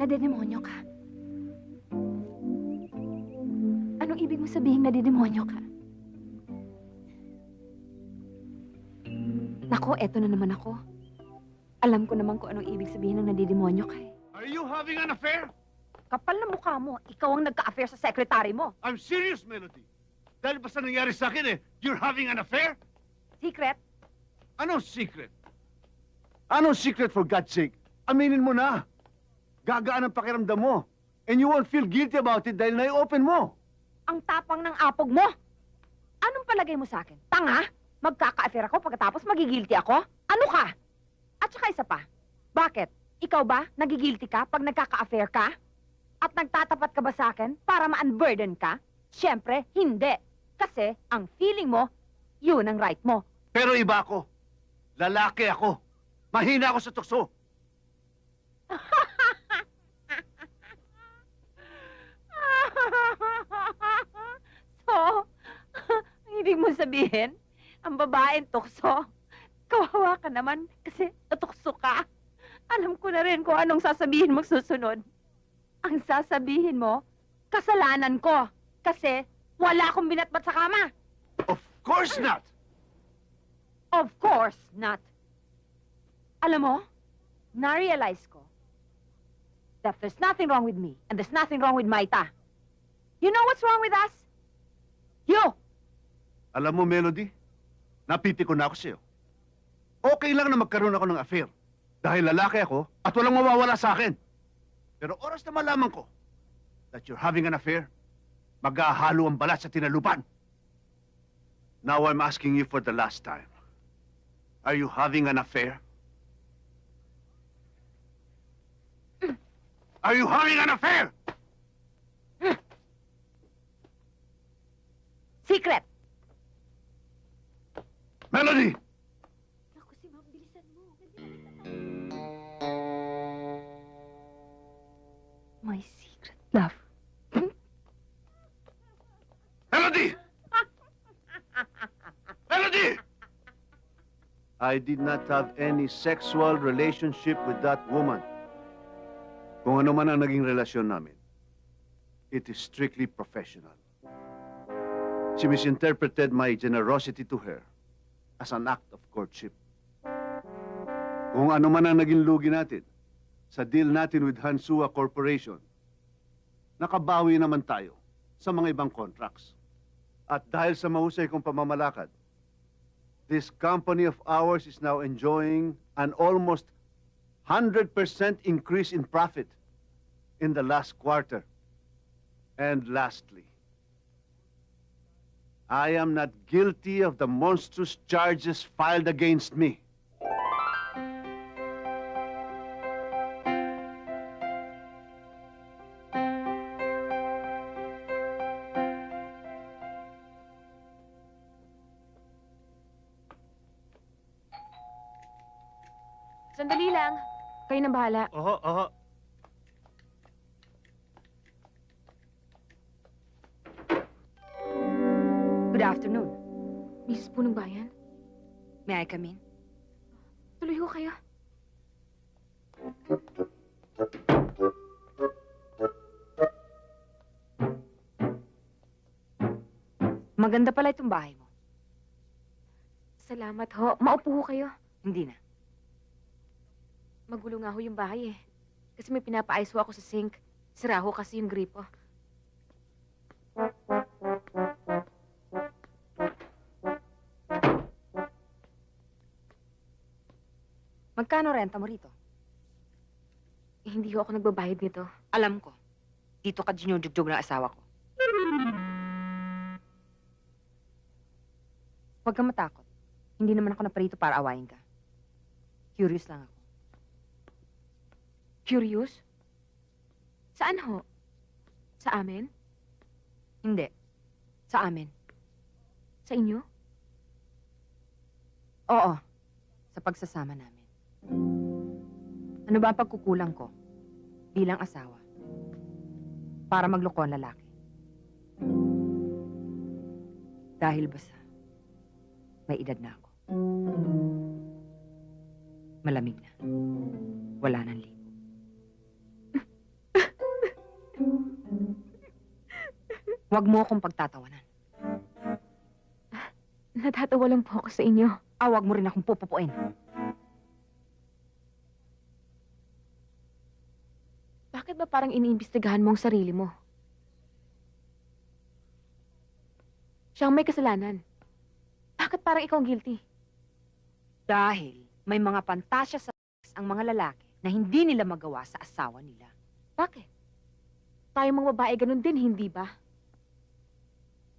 [SPEAKER 1] Nadidemonyo ka? Anong ibig mo sabihin nadidemonyo ka? Nako, eto na naman ako. Alam ko naman kung anong ibig sabihin ng nadidemonyo ka eh.
[SPEAKER 2] Are you having an affair?
[SPEAKER 19] Kapal na mukha mo. Ikaw ang nagka-affair sa secretary mo.
[SPEAKER 2] I'm serious, Melody. Dahil basta nangyari sa akin you're having an affair?
[SPEAKER 19] Secret?
[SPEAKER 2] Anong secret? Anong secret, for God's sake? Aminin mo na. Gagaan ang pakiramdam mo. And you won't feel guilty about it dahil nai-open mo.
[SPEAKER 1] Ang tapang ng apog mo! Anong palagay mo sa akin? Tanga? Magkaka-affair ako pagkatapos magigilty ako? Ano ka? At saka isa pa, bakit? Ikaw ba nagigilty ka pag nagkaka-affair ka? At nagtatapat ka ba sa akin para ma-unburden ka? Siyempre, hindi. Kasi ang feeling mo, yun ang right mo.
[SPEAKER 2] Pero iba ako. Lalaki ako. Mahina ako sa tukso.
[SPEAKER 1] So, ang ibig mo sabihin, ang babaeng tukso, kawawa ka naman kasi natukso ka. Alam ko na rin kung anong sasabihin mo susunod. Ang sasabihin mo, kasalanan ko. Kasi wala akong binatbat sa kama.
[SPEAKER 2] Of course not!
[SPEAKER 1] Of course not. Alam mo, na-realize ko that there's nothing wrong with me and there's nothing wrong with Maita. You know what's wrong with us? You!
[SPEAKER 2] Alam mo, Melody, napiti ko na ako sa'yo. Okay lang na magkaroon ako ng affair. Dahil lalaki ako at walang mawawala sa akin. Pero oras na malaman ko that you're having an affair, maghahalo ang balat sa tinalupan. Now I'm asking you for the last time. Are you having an affair? Are you having an affair?
[SPEAKER 1] Secret!
[SPEAKER 2] Melody!
[SPEAKER 1] My secret love.
[SPEAKER 2] Melody! Melody! I did not have any sexual relationship with that woman. Kung ano man ang naging relasyon namin, it is strictly professional. She misinterpreted my generosity to her as an act of courtship. Kung ano man ang naging lugi natin sa deal natin with Hansua Corporation, nakabawi naman tayo sa mga ibang contracts. At dahil sa mahusay kong pamamalakad, this company of ours is now enjoying an almost 100% increase in profit in the last quarter. And lastly, I am not guilty of the monstrous charges filed against me.
[SPEAKER 3] Sandali lang. Kayo na bahala.
[SPEAKER 8] Oho, oho.
[SPEAKER 1] Good afternoon.
[SPEAKER 3] Mrs. Punong Bayan,
[SPEAKER 1] May I come in?
[SPEAKER 3] tuloy ho kayo.
[SPEAKER 1] Maganda pala itong bahay mo.
[SPEAKER 3] Salamat ho. Maupo ho kayo.
[SPEAKER 1] Hindi na.
[SPEAKER 3] Magulo nga ho yung bahay eh. Kasi may pinapaayos ho ako sa sink. Sira ho kasi yung gripo.
[SPEAKER 1] Magkano renta mo rito?
[SPEAKER 3] Eh, hindi ho ako nagbabayad nito.
[SPEAKER 1] Alam ko. Dito ka dinudyugyug ng asawa ko. Huwag kang matakot. Hindi naman ako naparito para awayin ka. Curious lang ako.
[SPEAKER 3] Curious? Saan ho? Sa amin?
[SPEAKER 1] Hindi. Sa amin.
[SPEAKER 3] Sa inyo?
[SPEAKER 1] Oo. Sa pagsasama namin. Ano ba ang pagkukulang ko bilang asawa para magloko ang lalaki? Dahil ba sa may edad na ako? Malamig na. Wala nang libo. Huwag mo akong pagtatawanan.
[SPEAKER 3] Natatawa lang po ako sa inyo.
[SPEAKER 1] Huwag mo rin akong pupupuin.
[SPEAKER 3] Bakit ba parang iniimbestigahan mo ang sarili mo? Siyang may kasalanan. Bakit parang ikaw ang guilty?
[SPEAKER 1] Dahil may mga pantasya sa ang mga lalaki na hindi nila magawa sa asawa nila.
[SPEAKER 3] Bakit? Tayo mga babae ganun din, hindi ba?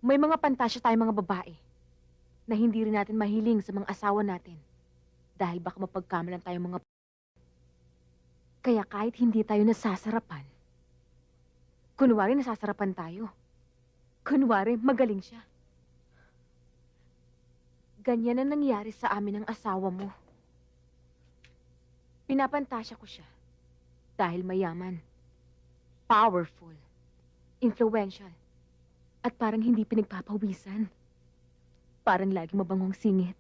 [SPEAKER 12] May mga pantasya tayong mga babae na hindi rin natin mahiling sa mga asawa natin dahil baka mapagkamalan tayong mga... Kaya kahit hindi tayo nasasarapan, kunwari nasasarapan tayo. Kunwari magaling siya. Ganyan ang nangyari sa amin ng asawa mo. Pinapantasya ko siya dahil mayaman, powerful, influential, at parang hindi pinagpapawisan. Parang laging mabangong singit.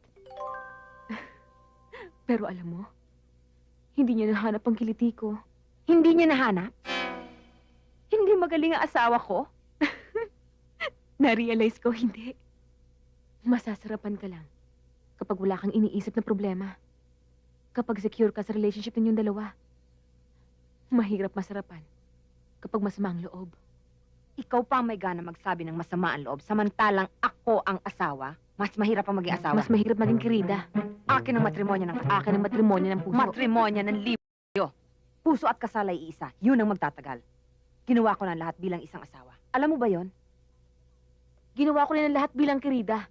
[SPEAKER 12] Pero alam mo, hindi niya nahanap ang kiliti ko.
[SPEAKER 1] Hindi niya nahanap? Hindi magaling ang asawa ko?
[SPEAKER 12] Na-realize ko, hindi. Masasarapan ka lang kapag wala kang iniisip na problema. Kapag secure ka sa relationship ninyong dalawa. Mahirap masarapan kapag masama ang loob.
[SPEAKER 1] Ikaw pa ang may gana magsabi ng masama ang loob, samantalang ako ang asawa. Mas mahirap ang maging asawa.
[SPEAKER 12] Mas mahirap maging kirida.
[SPEAKER 1] Akin ang matrimonyo ng
[SPEAKER 12] puso.
[SPEAKER 1] Matrimonyo ng libo. Puso at kasal ay isa. Yun ang magtatagal. Ginawa ko ng lahat bilang isang asawa. Alam mo ba yon?
[SPEAKER 12] Ginawa ko rin ang lahat bilang kirida.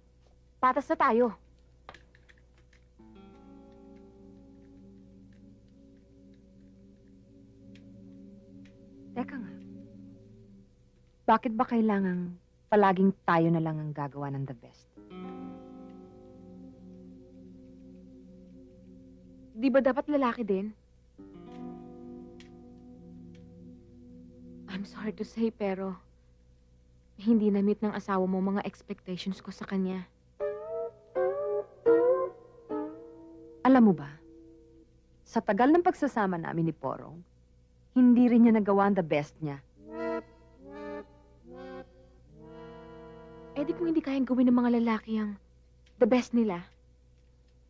[SPEAKER 12] Patas na tayo.
[SPEAKER 1] Teka nga. Bakit ba kailangang palaging tayo na lang ang gagawa ng the best?
[SPEAKER 12] Di ba dapat lalaki din? I'm sorry to say, pero hindi na-meet ng asawa mo mga expectations ko sa kanya.
[SPEAKER 1] Alam mo ba, sa tagal ng pagsasama namin ni Porong, hindi rin niya nagawa ang the best niya.
[SPEAKER 12] Eh di kung hindi kayang gawin ng mga lalaki ang the best nila,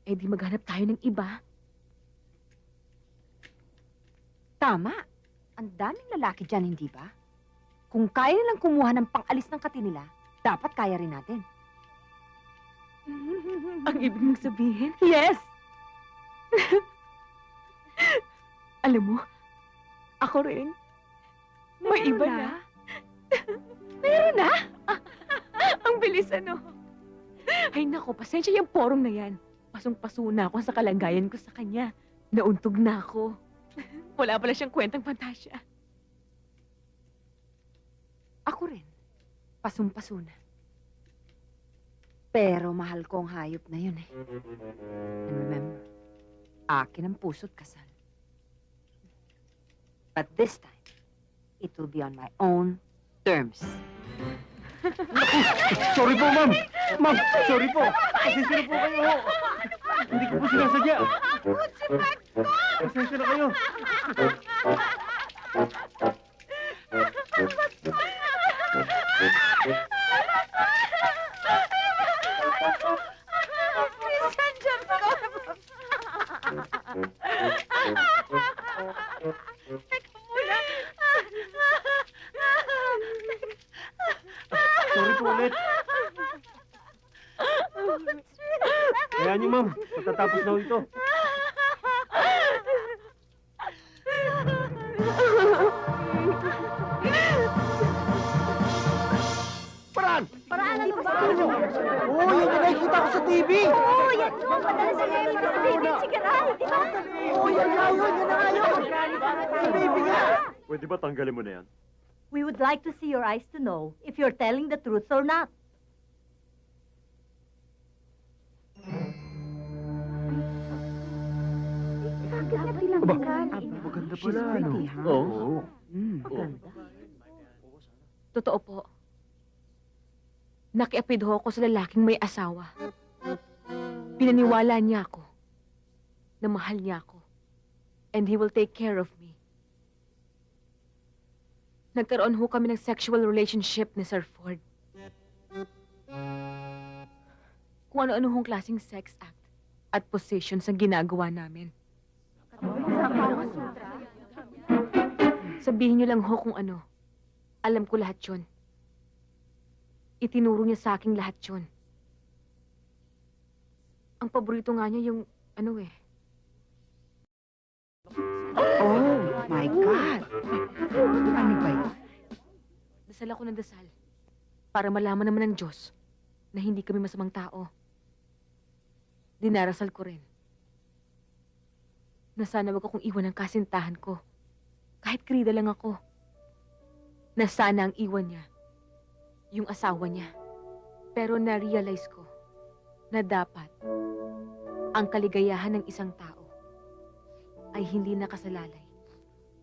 [SPEAKER 12] eh di maghanap tayo ng iba.
[SPEAKER 1] Tama. Ang daming lalaki dyan, hindi ba? Kung kaya nilang kumuha ng pang-alis ng kati nila, dapat kaya rin natin.
[SPEAKER 12] Ang ibig mong sabihin?
[SPEAKER 1] Yes!
[SPEAKER 12] Alam mo, ako rin. May
[SPEAKER 1] Meron
[SPEAKER 12] iba na. Meron na? Ang bilis ano. Ay nako, pasensya yung Porong na yan. Pasong-paso na ako sa kalagayan ko sa kanya. Nauntog na ako. Wala pala siyang kwentang pantasya.
[SPEAKER 1] Ako rin. Pasong-paso na. Pero mahal ko ang hayop na yun eh. And remember, akin ang puso't kasal. But this time, it will be on my own terms.
[SPEAKER 2] Sorry po, ma'am. Ma'am, sorry po. Pasensya na po kayo. Hindi ko po sinasadya. Pasensya na kayo. Sorry po ulit. Kaya niyo, ma'am. Pagkatapos na ito.
[SPEAKER 7] Paraan!
[SPEAKER 17] Paraan, ano ba?
[SPEAKER 7] Oo, yan yung nakikita ko sa TV!
[SPEAKER 17] Oo, yan yun. Madalas sa ngayon sa baby chigaray, di ba?
[SPEAKER 7] Oo, yan nga yun! Yan na nga yun! Sa baby nga!
[SPEAKER 18] Pwede ba tanggalin mo na yan?
[SPEAKER 15] We would like to see your eyes to know if you're telling the truth or not.
[SPEAKER 11] Maganda pala, ano?
[SPEAKER 18] Oo.
[SPEAKER 12] Totoo po. Nakiapid ho ako sa lalaking may asawa. Pinaniwala niya ako na mahal niya ako. And he will take care of me. Nagkaroon ho kami ng sexual relationship ni Sir Ford. Kung ano-ano hong klaseng sex act at positions ang ginagawa namin. Sabihin niyo lang ho kung ano. Alam ko lahat yun. Itinuro niya sa akin lahat yun. Ang paborito nga niya yung, ano eh.
[SPEAKER 14] Oh, my God. Ano ba yun?
[SPEAKER 12] Dasal ako ng dasal. Para malaman naman ng Diyos na hindi kami masamang tao. Dinarasal ko rin na sana wag akong iwan ng kasintahan ko. Kahit krida lang ako. Na sana ang iwan niya yung asawa niya. Pero na-realize ko na dapat ang kaligayahan ng isang tao ay hindi nakasalalay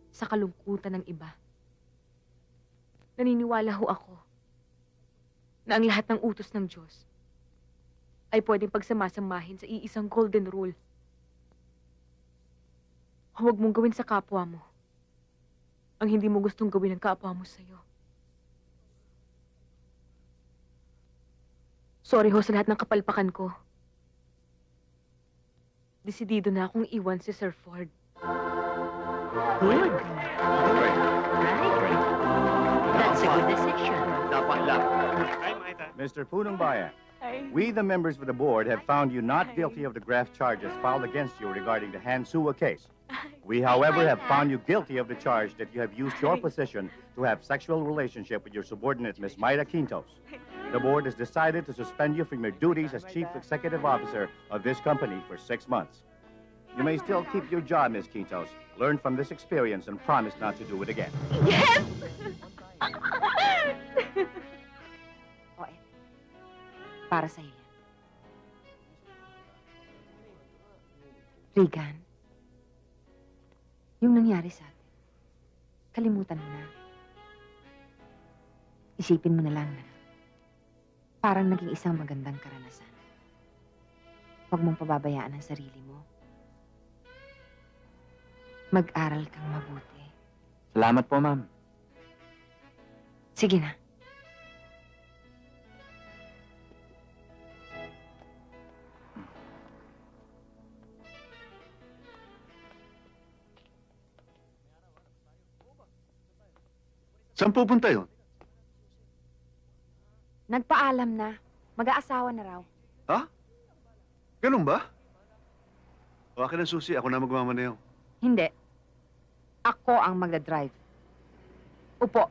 [SPEAKER 12] sa kalungkutan ng iba. Naniniwala ho ako na ang lahat ng utos ng Diyos ay pwedeng pagsamasamahin sa iisang golden rule. Huwag mong gawin sa kapwa mo ang hindi mo gustong gawin ng kapwa mo sa'yo. Sorry ho sa lahat ng kapalpakan ko. Desidido na akong iwan si Sir Ford.
[SPEAKER 15] Good. That's a good decision.
[SPEAKER 8] Dapat lang.
[SPEAKER 20] Mr. Punong Bayan, we, the members of the board, have found you not guilty of the graft charges filed against you regarding the Hansua case. We, however, have found you guilty of the charge that you have used your position to have sexual relationship with your subordinate, Miss Mayra Quintos. The board has decided to suspend you from your duties as Chief Executive Officer of this company for 6 months. You may still keep your job, Miss Quintos. Learn from this experience and promise not to do it again.
[SPEAKER 1] Yes! Para sa iyo. Regan, yung nangyari sa atin, kalimutan mo na. Isipin mo na lang na parang naging isang magandang karanasan. Huwag mong pababayaan ang sarili mo. Mag-aral kang mabuti.
[SPEAKER 9] Salamat po, ma'am.
[SPEAKER 1] Sige na.
[SPEAKER 2] Saan pupunta yun?
[SPEAKER 1] Nagpaalam na. Mag-aasawa na raw.
[SPEAKER 2] Ha? Ganun ba? O akin ang susi, ako na magmamaneho.
[SPEAKER 1] Hindi. Ako ang magdadrive. Upo.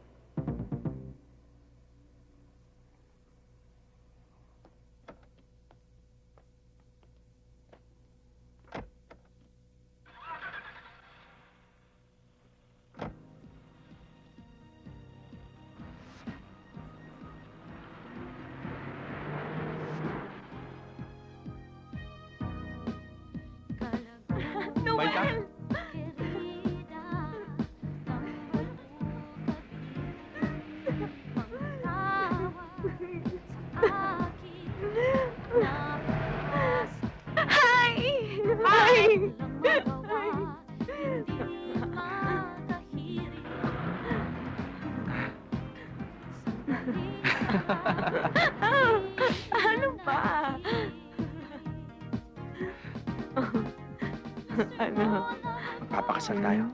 [SPEAKER 12] Noel! Hi! Hi! Ano ba? Ano?
[SPEAKER 9] Magpapakasal tayo.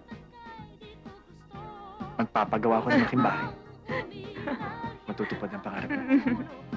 [SPEAKER 9] Magpapagawa ko ng aking bahay. Matutupad ang pangarap mo.